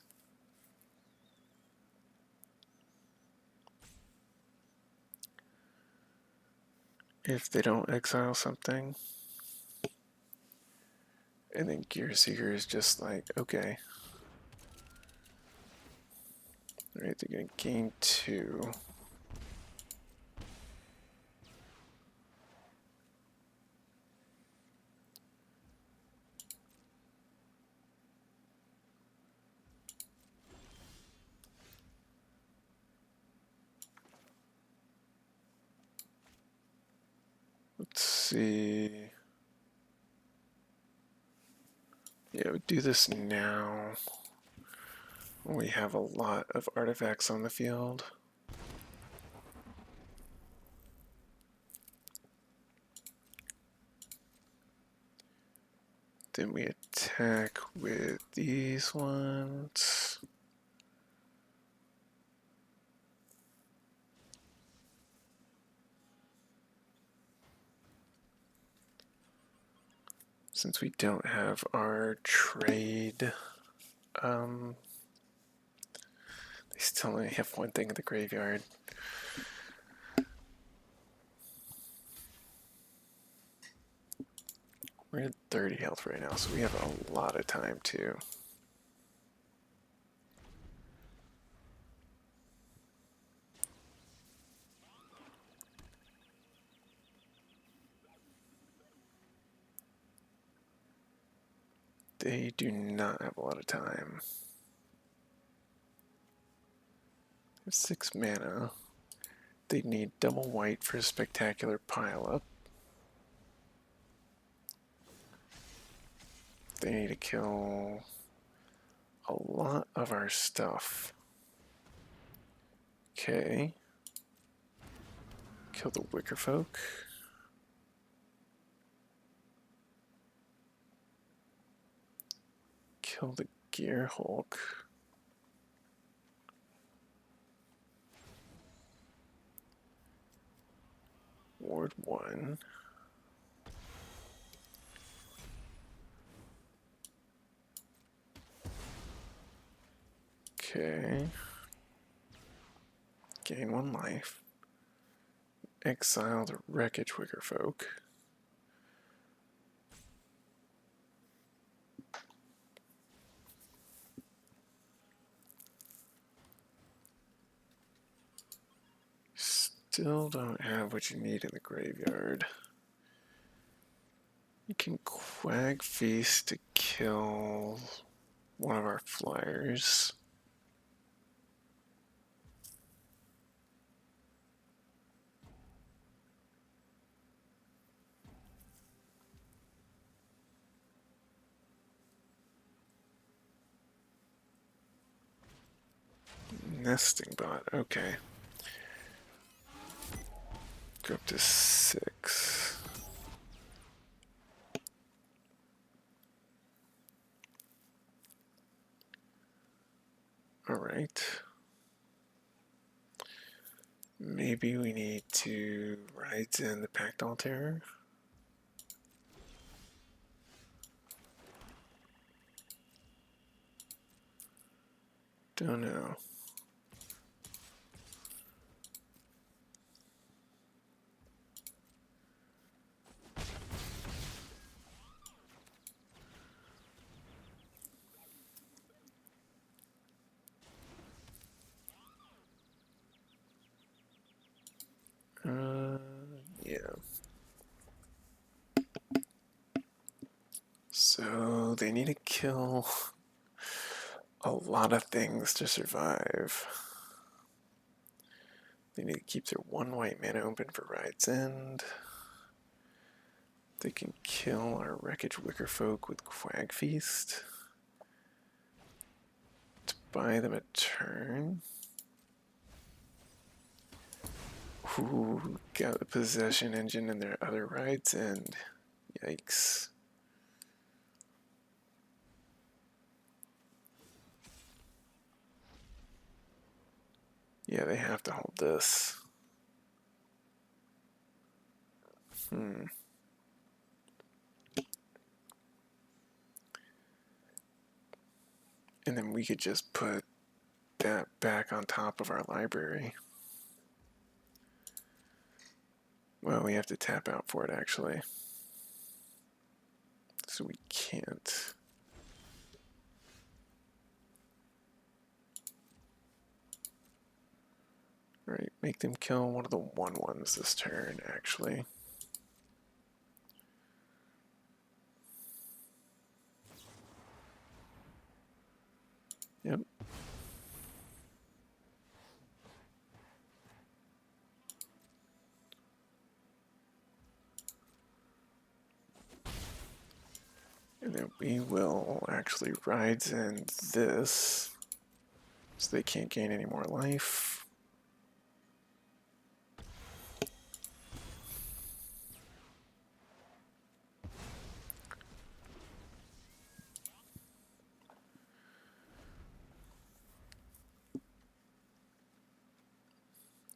If they don't exile something, and then Gear Seeker is just like, okay. Alright, they're gonna gain 2. Let's see. Yeah, we do this now. We have a lot of artifacts on the field. Then we attack with these ones. Since we don't have our trade, they still only have one thing in the graveyard. We're at 30 health right now, so we have a lot of time too. They do not have a lot of time. They have 6 mana. They need double white for a spectacular pile-up. They need to kill a lot of our stuff. Okay. Kill the Wickerfolk. Kill the Gear Hulk. Ward 1. Okay. Gain 1 life. Exile the Wreckage Wickerfolk. Still don't have what you need in the graveyard. You can Quag Feast to kill one of our flyers. Nesting bot, okay. Go up to 6. All right. Maybe we need to write in the Pact Altair. Don't know. Yeah. So they need to kill a lot of things to survive. They need to keep their 1 white mana open for Ride's End. They can kill our Wreckage Wickerfolk with Quag Feast to buy them a turn. Ooh, got the Possession Engine in their other Ride's End. Yikes. Yeah, they have to hold this. And then we could just put that back on top of our library. Well, we have to tap out for it, actually. So we can't. Right, make them kill one of the 1/1s this turn, actually. Yep. And then we will actually Ride's End this, so they can't gain any more life.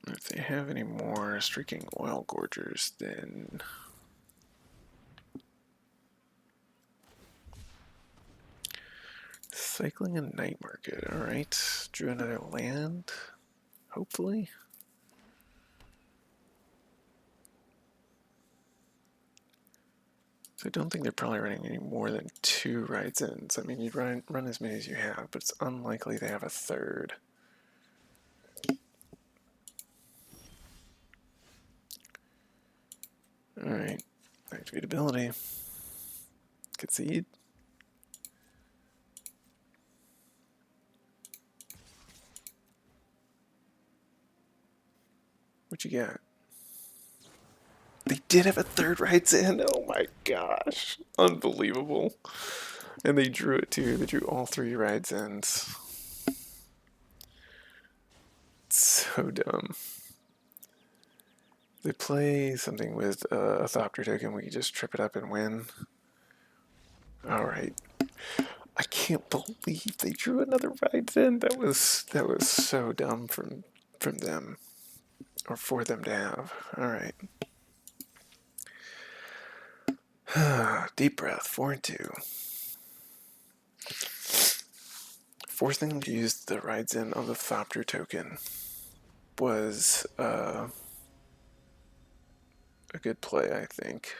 If they have any more Streaking Oil Gorgers, then Cycling a Night Market. Alright, drew another land, hopefully. So I don't think they're probably running any more than 2 Ride's Ends. I mean, you'd run as many as you have, but it's unlikely they have a third. Alright, activate ability. Concede. What you got? They did have a third Ride's End. Oh my gosh. Unbelievable. And they drew it too. They drew all 3 Ride's Ends. So dumb. They play something with a Thopter token, we can just trip it up and win. Alright. I can't believe they drew another Ride's End. That was so dumb from them. Or for them to have. Alright. Deep breath, 4 and 2. Forcing them to use the Ride's End on the Thopter token was a good play, I think.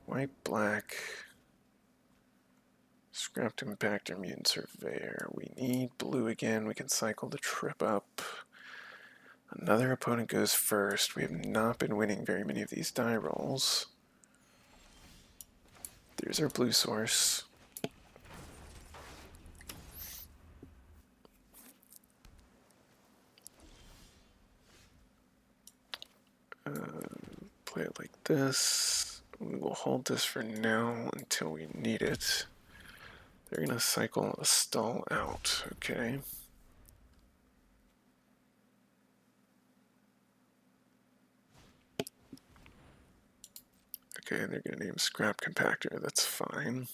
White, black, Scrapped Impactor, Mutant Surveyor. We need blue again. We can cycle the trip up. Another opponent goes first. We have not been winning very many of these die rolls. There's our blue source. Play it like this. We will hold this for now until we need it. They're going to cycle a stall out, okay? Okay, they're going to name Scrap Compactor. That's fine.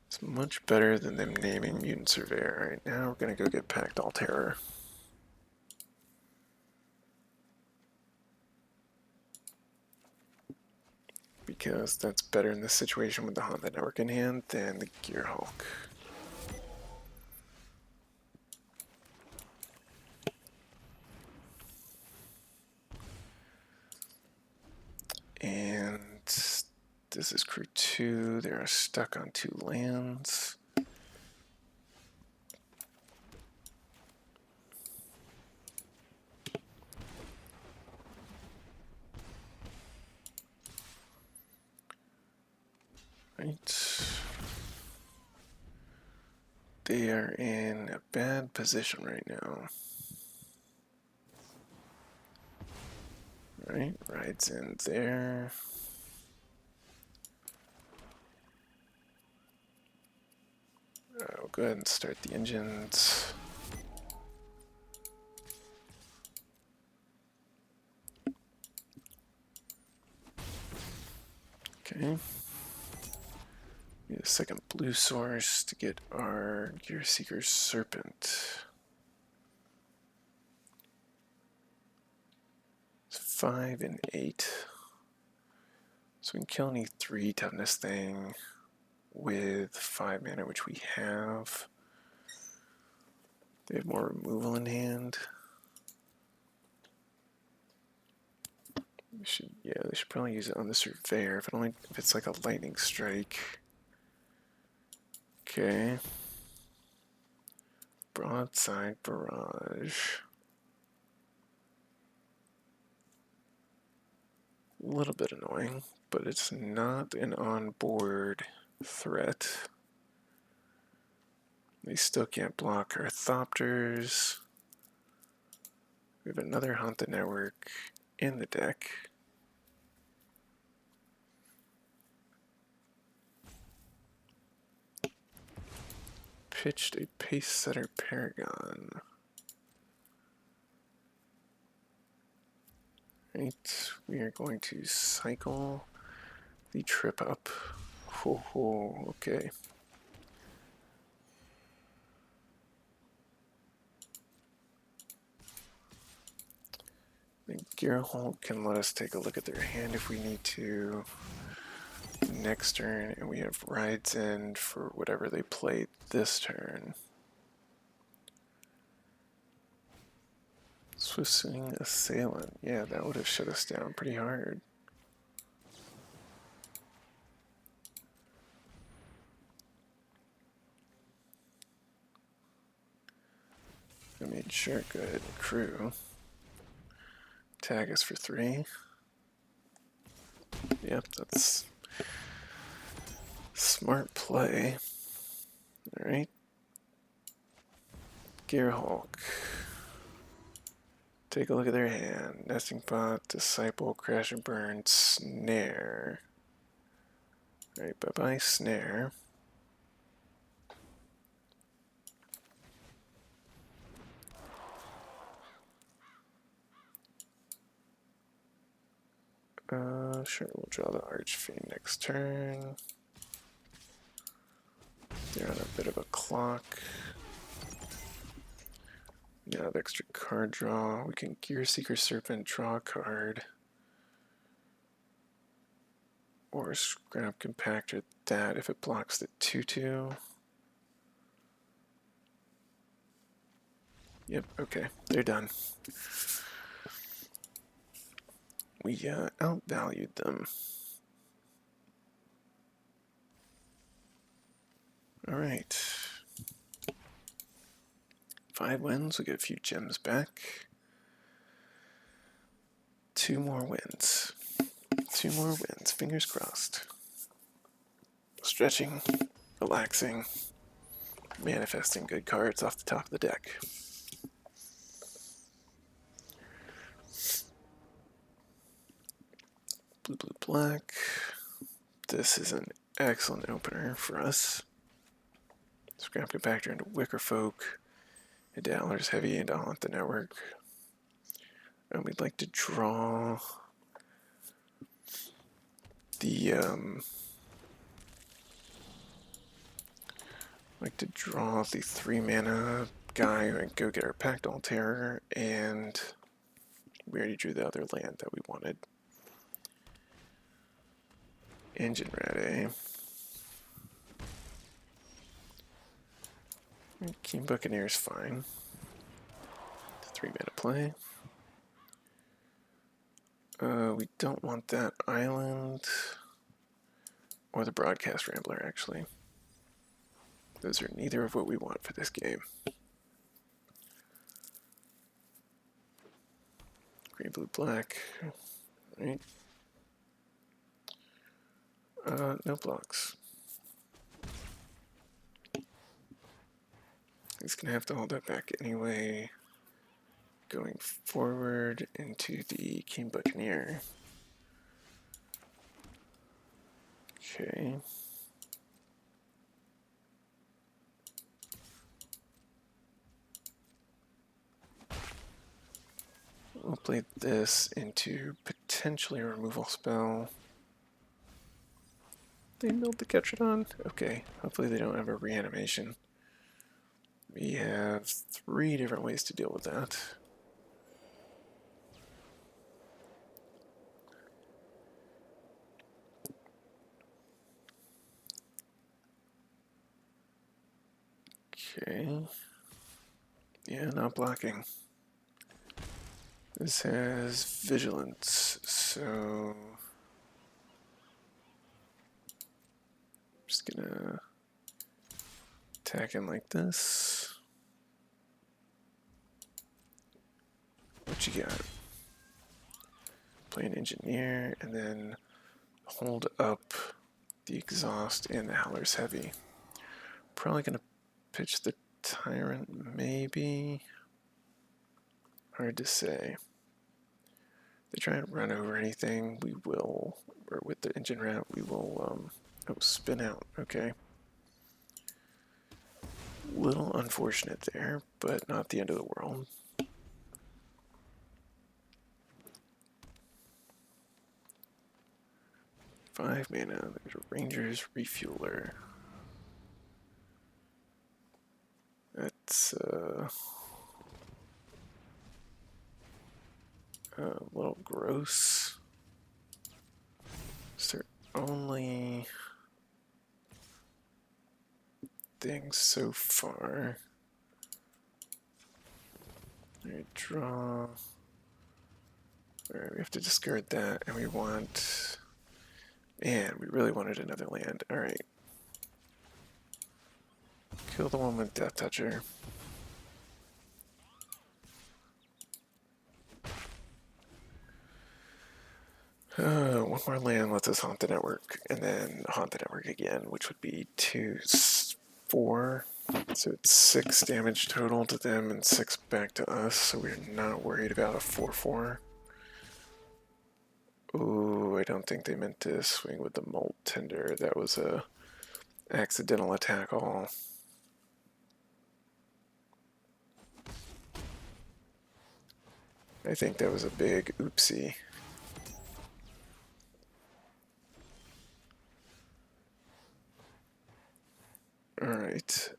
It's much better than them naming Mutant Surveyor. Right now, we're going to go get Pact Alterra. Because that's better in this situation with the Honda Network in hand than the Gearhulk. And this is crew 2. They are stuck on 2 lands. Right. They are in a bad position right now. Right, rides in there. We'll go ahead and start the engines. Okay. Need a second blue source to get our Gear Seeker Serpent. It's 5 and 8. So we can kill any 3 toughness thing with 5 mana, which we have. They have more removal in hand. They should probably use it on the Surveyor if it's like a lightning strike. Okay. Broadside Barrage. A little bit annoying, but it's not an on-board threat. They still can't block our Thopters. We have another Haunt the Network in the deck. Pitched a Pace Setter Paragon. Right, we are going to cycle the trip up. Okay. The Gearhulk can let us take a look at their hand if we need to. Next turn, and we have rides in for whatever they play this turn. Swift Swing Assailant. Yeah, that would have shut us down pretty hard. I made sure, good crew. Tag us for 3. Yep, that's smart play. Alright. Gearhulk. Take a look at their hand. Nesting Pot, Disciple, Crash and Burn, Snare. Alright, bye-bye, Snare. Sure, we'll draw the Archfiend next turn. They're on a bit of a clock. We have extra card draw. We can Gear Seeker Serpent, draw a card. Or Scrap Compactor that if it blocks the 2/2. Yep, okay, they're done. We outvalued them. Alright. 5 wins, we get a few gems back. 2 more wins. 2 more wins, fingers crossed. Stretching, relaxing, manifesting good cards off the top of the deck. Blue, blue, black. This is an excellent opener for us. Scrap Compactor into Wicker Folk, into Atlas Heavy, into Haunt the Network. And we'd like to draw the the 3-mana guy and go get our Pact Altair, and we already drew the other land that we wanted. Engine ready. King Buccaneer is fine. 3-mana play. We don't want that island or the Broadcast Rambler, actually. Those are neither of what we want for this game. Green, blue, black. Right. No blocks. He's gonna have to hold that back anyway. Going forward into the King Buccaneer. Okay. We'll play this into potentially a removal spell. They milled the Ketrodon? Okay, hopefully they don't have a reanimation. We have 3 different ways to deal with that. Okay. Yeah, not blocking. This has Vigilance, so I'm just gonna attack him like this. What you got? Play an Engineer, and then hold up the Exhaust and the Howler's Heavy. Probably gonna pitch the Tyrant, maybe. Hard to say. If they try and run over anything, we will, or with the engine rat, we will, oh, spin out, okay. Little unfortunate there, but not the end of the world. Five mana, there's a Ranger's Refueler. That's, a little gross. Is there only things so far? Alright, draw. Alright, we have to discard that, and we want... Man, we really wanted another land. Alright. Kill the one with Death Toucher. One more land lets us haunt the network, and then haunt the network again, which would be 2, 4. So it's 6 damage total to them and 6 back to us, so we're not worried about a 4-4. Ooh, I don't think they meant to swing with the Molt Tender. That was a accidental attack all. I think that was a big oopsie. Alright,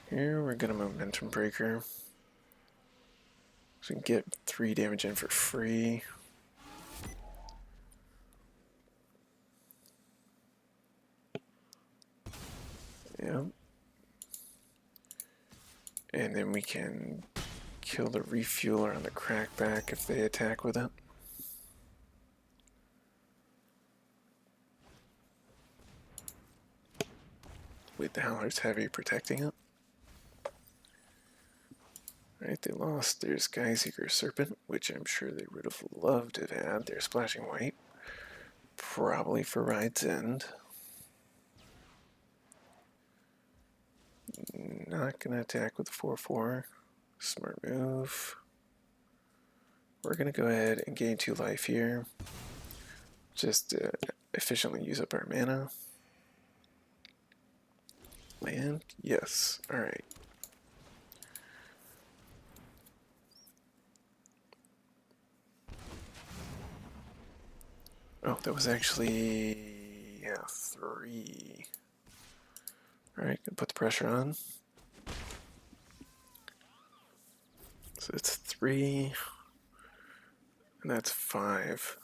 here we're gonna Momentum Breaker. So we can get 3 damage in for free. Yep. And then we can kill the Refueler on the Crackback if they attack with it. With the Howler's Heavy protecting it. Right, they lost their Skyseeker Serpent, which I'm sure they would have loved to have had. They're splashing white. Probably for Ride's End. Not going to attack with the 4-4. Smart move. We're going to go ahead and gain 2 life here. Just to efficiently use up our mana. Land? Yes. Alright. Oh, that was actually, yeah, 3. Alright, gonna put the pressure on. So it's 3, and that's 5.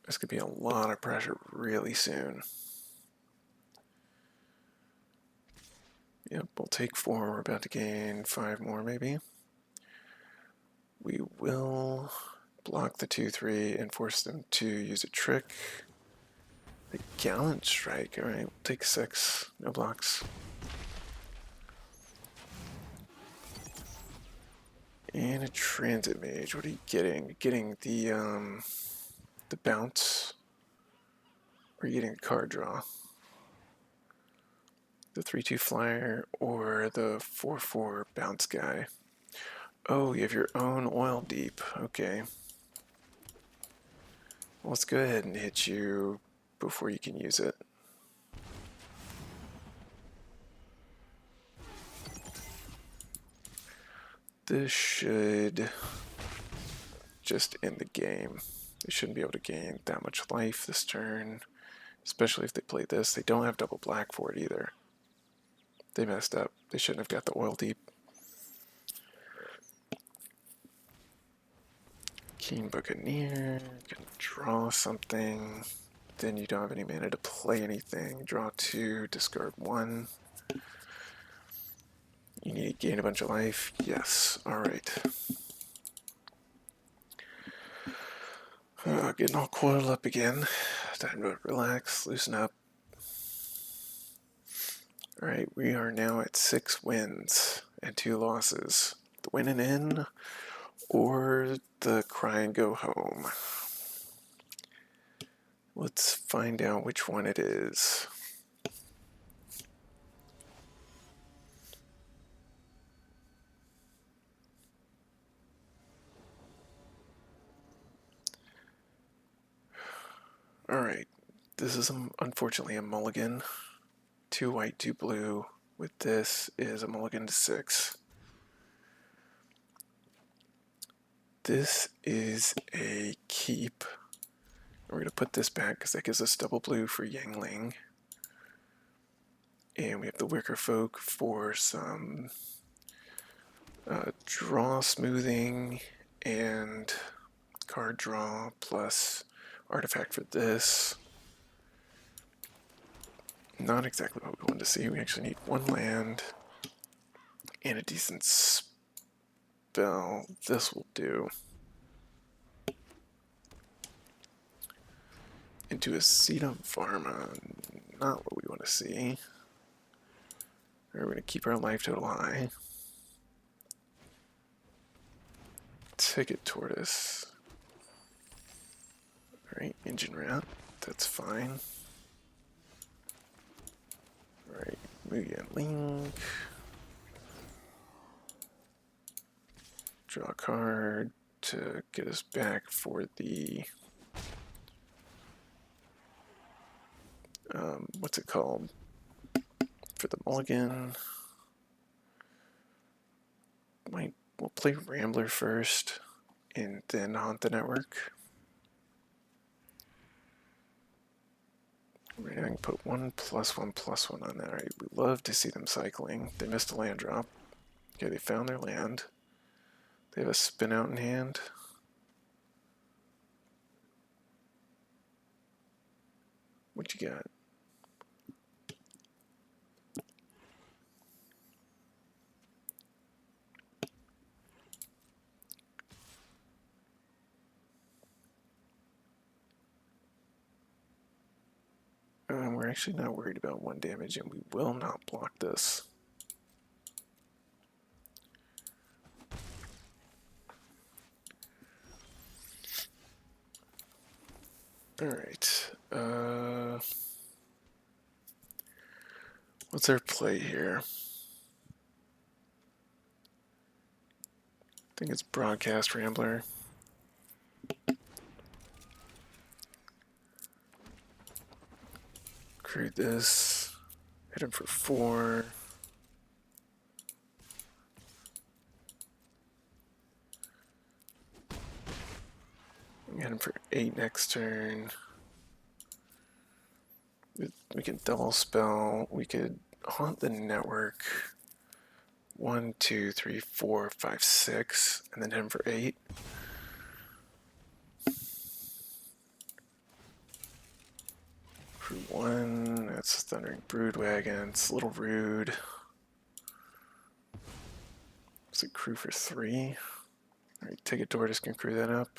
This could be a lot of pressure really soon. Yep, we'll take 4. We're about to gain 5 more, maybe. We will block the 2-3 and force them to use a trick. The Gallant Strike. Alright, we'll take 6. No blocks. And a Transit Mage. What are you getting? Getting the bounce? Or are you getting a card draw? The 3-2 flyer or the 4-4 bounce guy? Oh, you have your own Oil Deep. Okay. Well, let's go ahead and hit you before you can use it. This should just end the game. They shouldn't be able to gain that much life this turn, especially if they play this. They don't have double black for it either. They messed up. They shouldn't have got the Oil Deep. Keen Buccaneer, can draw something. Then you don't have any mana to play anything. Draw 2, discard 1. You need to gain a bunch of life. Yes, alright. Getting all coiled up again. Time to relax, loosen up. Alright, we are now at 6 wins and 2 losses. The win and in, or the cry and go home. Let's find out which one it is. Alright, this is unfortunately a mulligan. 2 white, 2 blue. With this is a mulligan to 6. This is a keep. We're going to put this back because that gives us double blue for Yangling. And we have the Wicker Folk for some draw smoothing and card draw plus artifact for this. Not exactly what we wanted to see. We actually need 1 land and a decent spell. This will do. Into a Seed of Varma. Not what we want to see. We're going to keep our life total high. Ticket Tortoise. Alright, Engine Rat. That's fine. Alright, Mugen Link. Draw a card to get us back for the what's it called? For the mulligan. We'll play Rambler first and then Haunt the Network. Right, I can put 1+1/+1 on that. Right, we love to see them cycling. They missed a land drop. Okay, they found their land. They have a spin out in hand. What you got? We're actually not worried about 1 damage, and we will not block this. Alright. What's our play here? I think it's Broadcast Rambler. Create this. Hit him for 4. Hit him for 8 next turn. We can double spell. We could haunt the network. 1, 2, 3, 4, 5, 6, and then hit him for 8. Crew 1, that's Thundering Broodwagon. It's a little rude. It's a crew for 3. Alright, Ticket Tortoise can crew that up.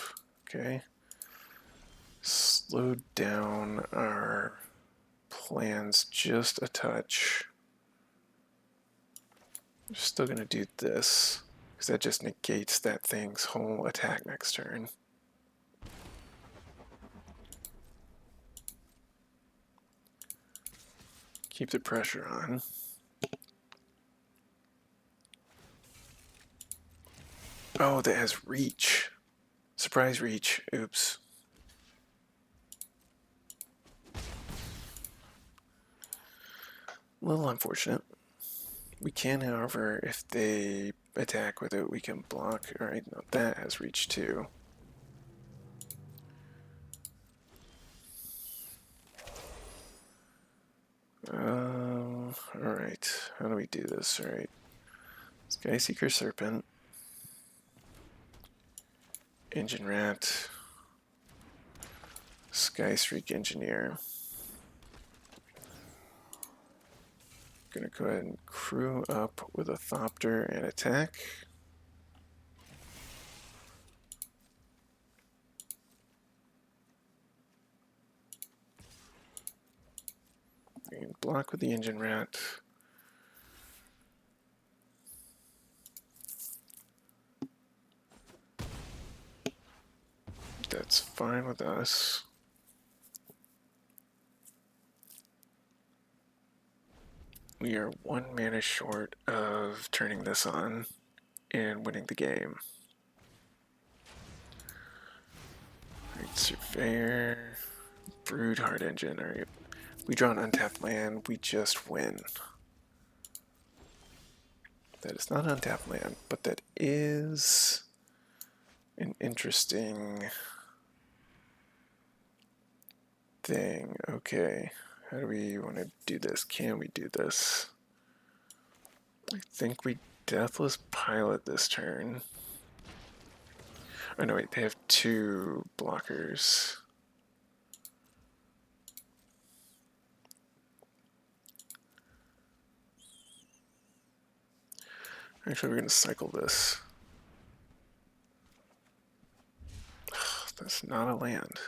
Okay. Slow down our plans just a touch. I'm still gonna do this, because that just negates that thing's whole attack next turn. Keep the pressure on. Oh, that has reach. Surprise reach. Oops. A little unfortunate. We can, however, if they attack with it, we can block. Alright, no, that has reach too. Alright, how do we do this? Alright. Skyseeker Serpent. Engine Rat. Skystreak Engineer. Gonna go ahead and crew up with a Thopter and attack. And block with the Engine Rat. That's fine with us. We are 1 mana short of turning this on and winning the game. Alright, Surveyor, Brood Hard Engine. Alright, we draw an untapped land, we just win. That is not untapped land, but that is an interesting thing. Okay, how do we want to do this? Can we do this? I think we Deathless Pilot this turn. Oh no, wait, they have 2 blockers. Actually, we're going to cycle this. That's not a land.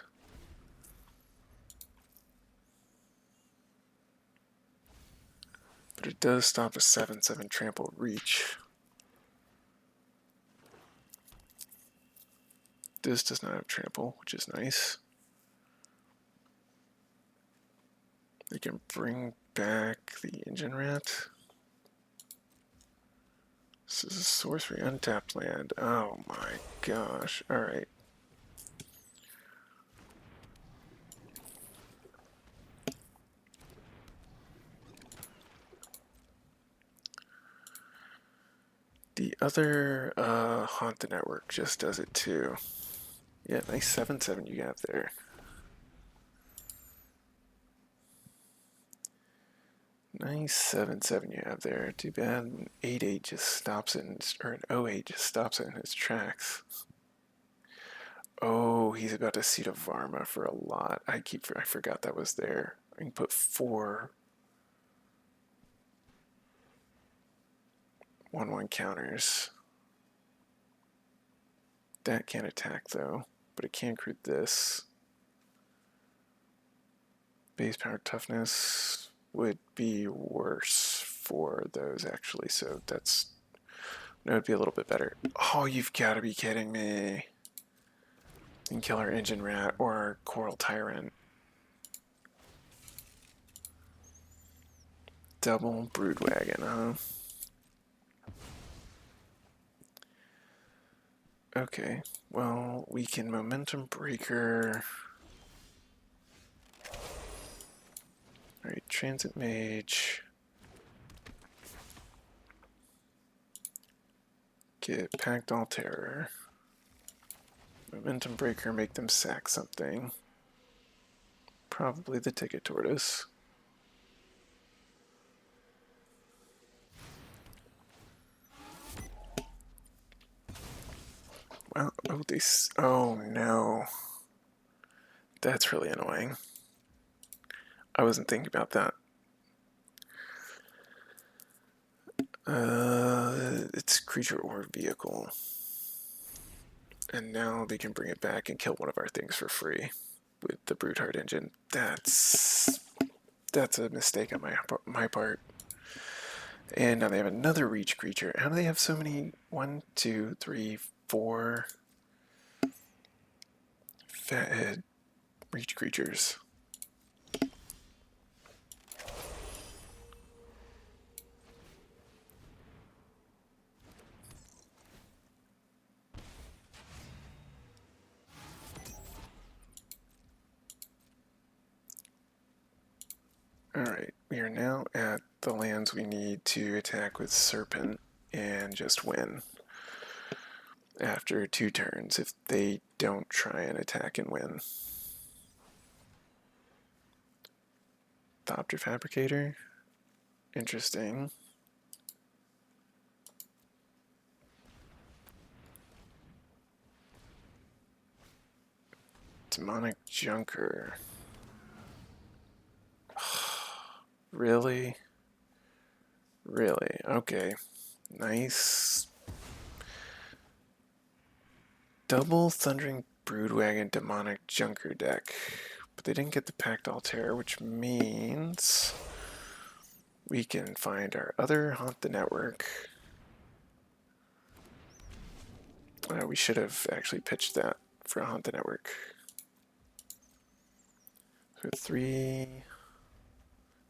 But it does stop a 7/7 trample reach. This does not have trample, which is nice. They can bring back the Engine Rat. This is a sorcery untapped land. Oh my gosh. Alright. The other Haunt the Network just does it too. Yeah, nice 7/7 you have there. Nice 7/7 you have there. Too bad an 8/8 just stops it, or an 0/8 just stops it in its tracks. Oh, he's about to seed a Varma for a lot. I forgot that was there. I can put 4 1/1 counters. That can't attack though, but it can crit this. Base power toughness would be worse for those actually, so that would be a little bit better. Oh, you've got to be kidding me. You can kill our Engine Rat or our Coral Tyrant. Double Broodwagon, huh? Okay, well, we can Momentum Breaker. Alright, Transit Mage. Get Pact All Terror. Momentum Breaker, make them sack something. Probably the Ticket Tortoise. Oh, oh no. That's really annoying. I wasn't thinking about that. It's creature or vehicle. And now they can bring it back and kill one of our things for free with the Brute Heart engine. That's a mistake on my part. And now they have another reach creature. How do they have so many? 1, 2, 3, 4 fathead reach creatures. Alright, we are now at the lands we need to attack with Serpent and just win after 2 turns if they don't try and attack and win. Thopter Fabricator? Interesting. Demonic Junker. Really? Really? Okay. Nice. Double Thundering Broodwagon Demonic Junker deck. But they didn't get the Pact Altair, which means we can find our other Haunt the Network. We should have actually pitched that for Haunt the Network. So 3,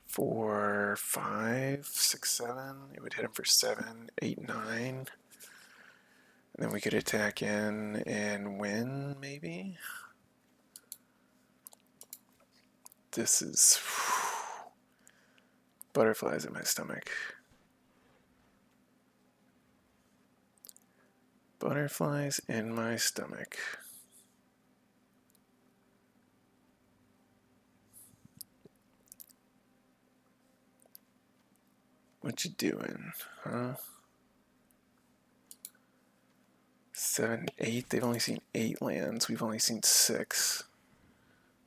4, 5, 6, 7. It would hit him for 7, 8, 9. And then we could attack in and win, maybe? This is... butterflies in my stomach. Butterflies in my stomach. What you doing, huh? 7, 8. They've only seen 8 lands. We've only seen 6.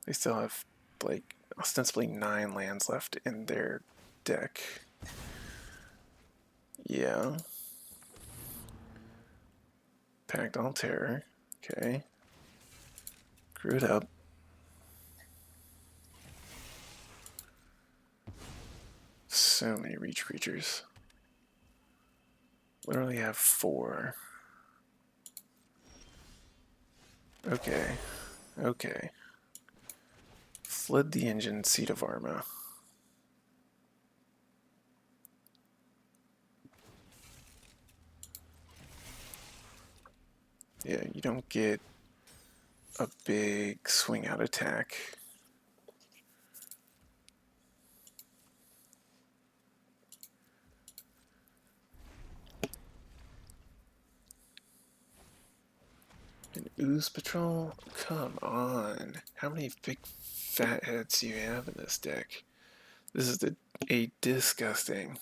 They still have, like, ostensibly 9 lands left in their deck. Yeah. Pact Altair. Okay. Grew it up. So many reach creatures. Literally have 4. Okay. Okay. Fled the engine, Seat of Arma. Yeah, you don't get a big swing out attack. An Ooze Patrol? Come on. How many big fat heads do you have in this deck? This is a disgusting.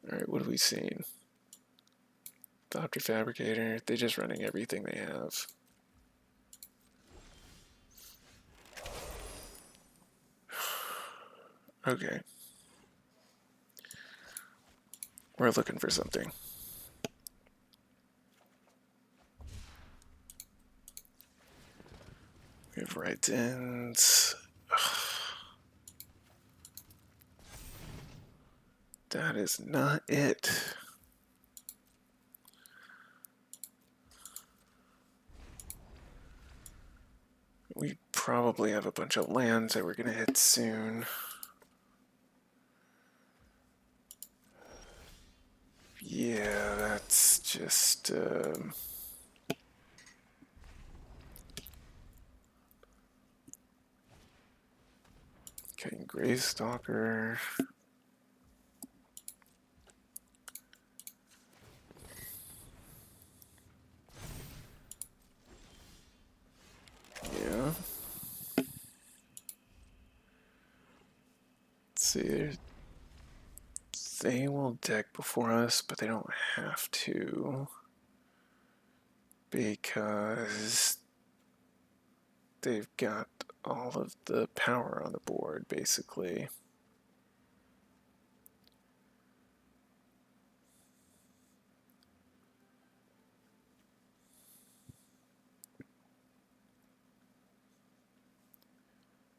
Alright, what have we seen? Thopter Fabricator. They're just running everything they have. Okay. We're looking for something. We have write-ins. That is not it. We probably have a bunch of lands that we're going to hit soon. Yeah, that's just... Okay, Gravestalker. Yeah. Let's see, they will deck before us, but they don't have to. because they've got all of the power on the board, basically.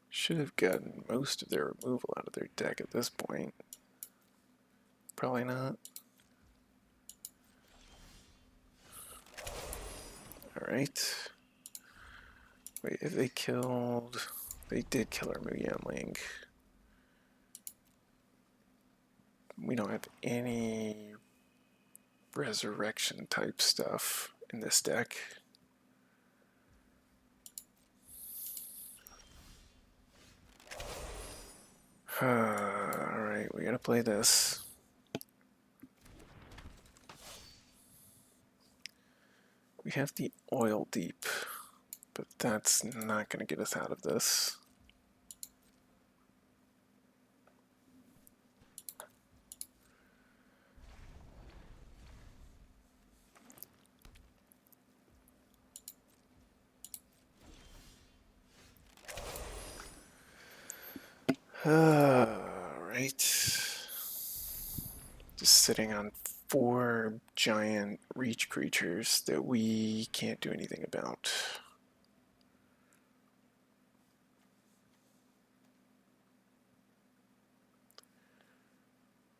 Should have gotten most of their removal out of their deck at this point. Probably not. Alright. Wait, if they killed... They did kill our Muyanling. We don't have any resurrection type stuff in this deck. Alright, we gotta play this. We have the Oil Deep, but that's not gonna get us out of this. Alright. Just sitting on 4 giant reach creatures that we can't do anything about.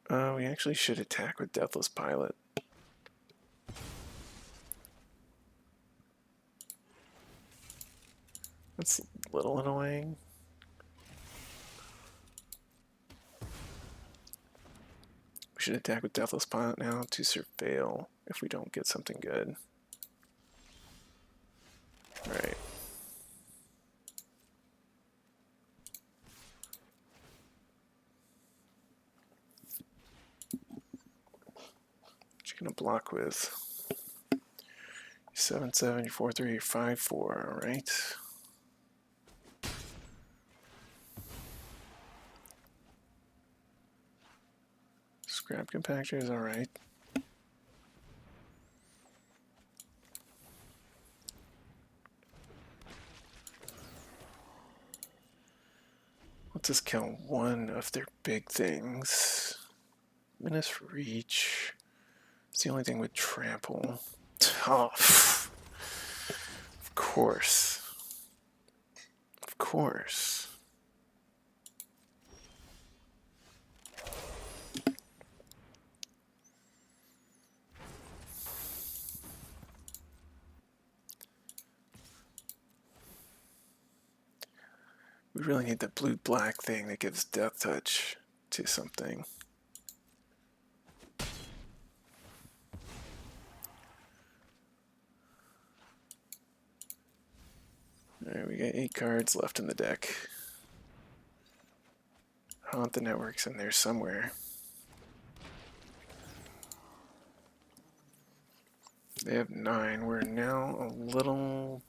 We actually should attack with Deathless Pilot. That's a little annoying. We should attack with Deathless Pilot now to surveil if we don't get something good. Alright. What you gonna block with? 7/7, 4/3, 5/4, alright. Scrap Compactor is alright. Let's just kill one of their big things. Menace Reach. It's the only thing with Trample. Oh, of course. Of course. We really need the blue-black thing that gives Death Touch to something. Alright, we got 8 cards left in the deck. Haunt the Network's in there somewhere. They have 9. We're now a little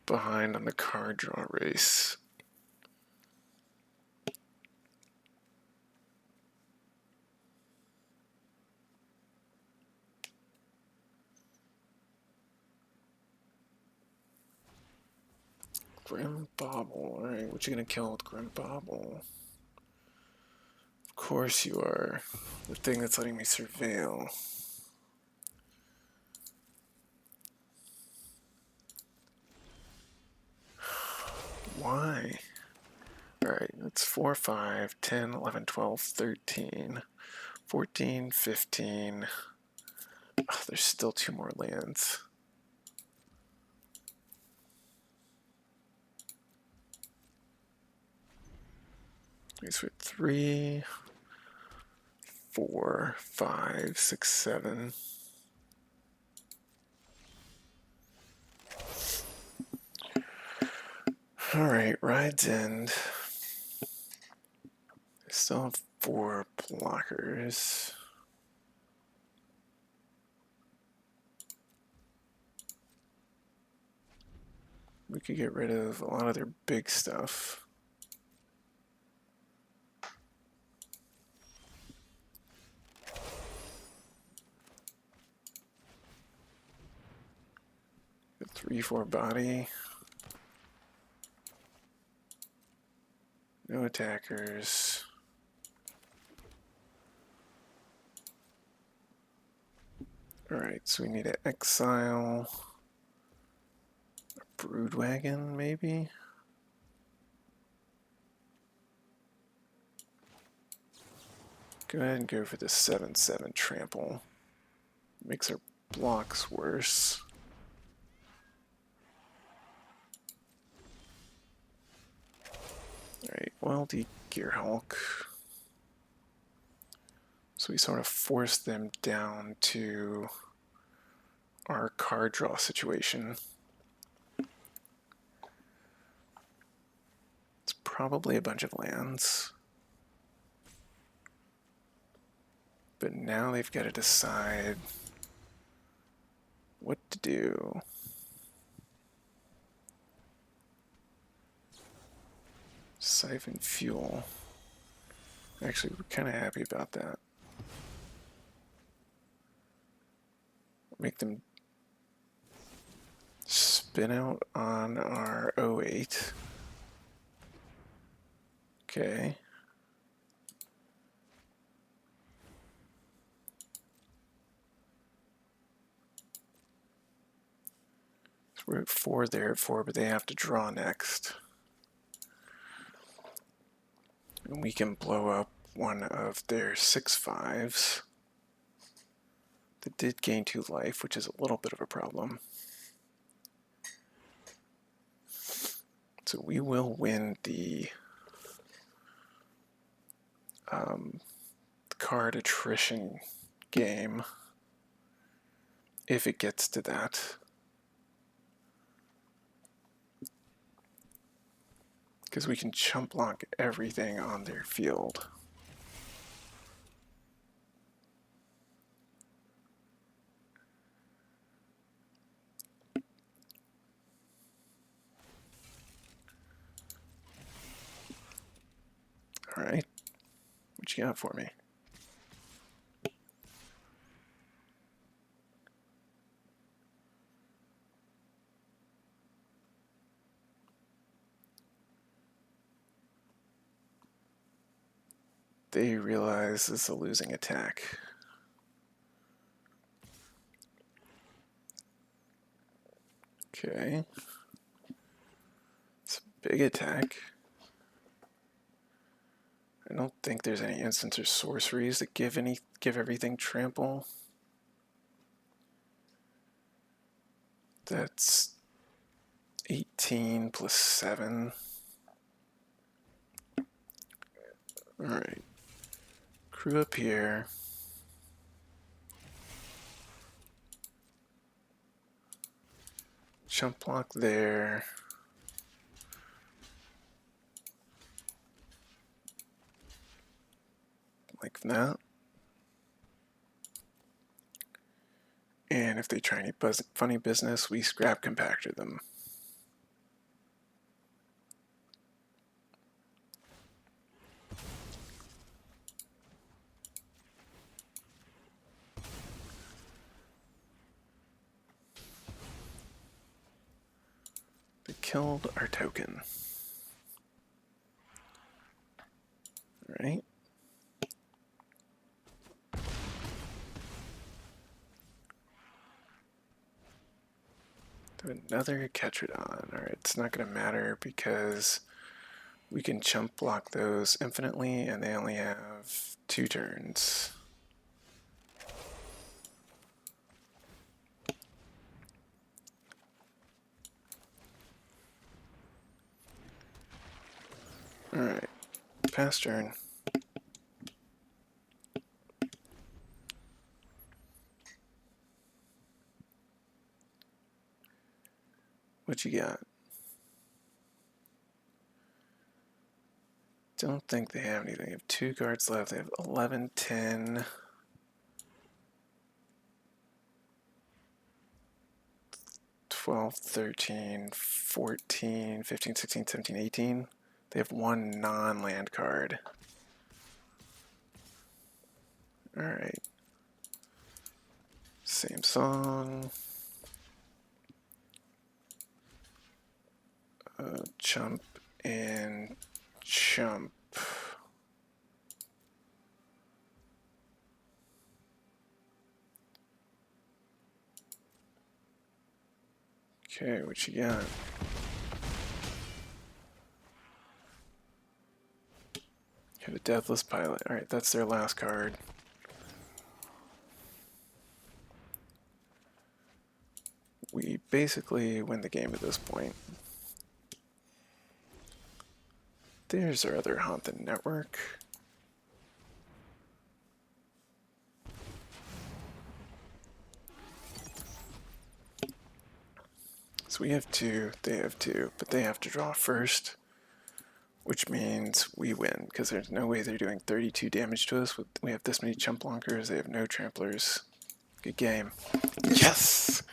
behind on the card draw race. Grim Bauble. Alright, what you gonna kill with Grim Bauble? Of course you are. The thing that's letting me surveil. Why? Alright, that's 4, 5, 10, 11, 12, 13, 14, 15. Oh, there's still 2 more lands. These were 3, 4, 5, 6, 7. Alright, Ride's End. I still have 4 blockers. We could get rid of a lot of their big stuff. The 3/4 body. No attackers. Alright, so we need to exile a Broodwagon, maybe? Go ahead and go for the 7/7 trample. Makes our blocks worse. Alright, well, the Gearhulk. So we sort of force them down to our card draw situation. It's probably a bunch of lands. But now they've got to decide what to do. Siphon fuel. Actually, we're kind of happy about that. Make them spin out on our 08. Okay. So we're at 4, they're at 4, but they have to draw next. And we can blow up one of their 6/5s. That did gain 2 life, which is a little bit of a problem. So we will win the card attrition game if it gets to that. Because we can chump block everything on their field. Alright, what you got for me? They realize it's a losing attack. Okay. It's a big attack. I don't think there's any instants or sorceries that give everything trample. That's 18 plus 7. Alright. Crew up here. Chump block there. Like that. And if they try any funny business, we scrap compactor them. They killed our token. Alright. Another Ketradon. Alright, it's not going to matter because we can chump block those infinitely and they only have 2 turns. Alright, pass turn. What you got? Don't think they have anything. They have 2 cards left. They have 11, 10. $12, 13, 14, 15, 16, 17, 18. They have 1 non-land card. Alright. Same song. Chump and chump. Okay, what you got? Hit a Deathless Pilot. Alright, that's their last card. We basically win the game at this point. There's our other Haunt the Network. So we have 2, they have 2, but they have to draw first, which means we win, because there's no way they're doing 32 damage to us. We have this many Chump Blonkers, they have no Tramplers. Good game. Yes!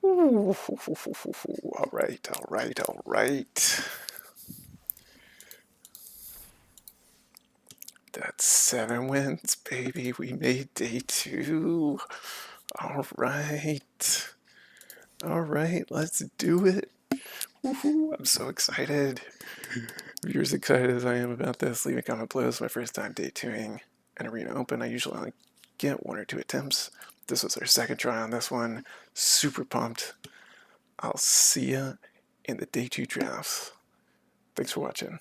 Ooh, alright, alright, alright. That's 7 wins, baby. We made day 2. Alright. Alright, let's do it. Woohoo, I'm so excited. If you're as excited as I am about this, leave a comment below. It's my first time day 2ing an arena open. I usually only get 1 or 2 attempts. This was our second try on this one. Super pumped. I'll see ya in the day 2 drafts. Thanks for watching.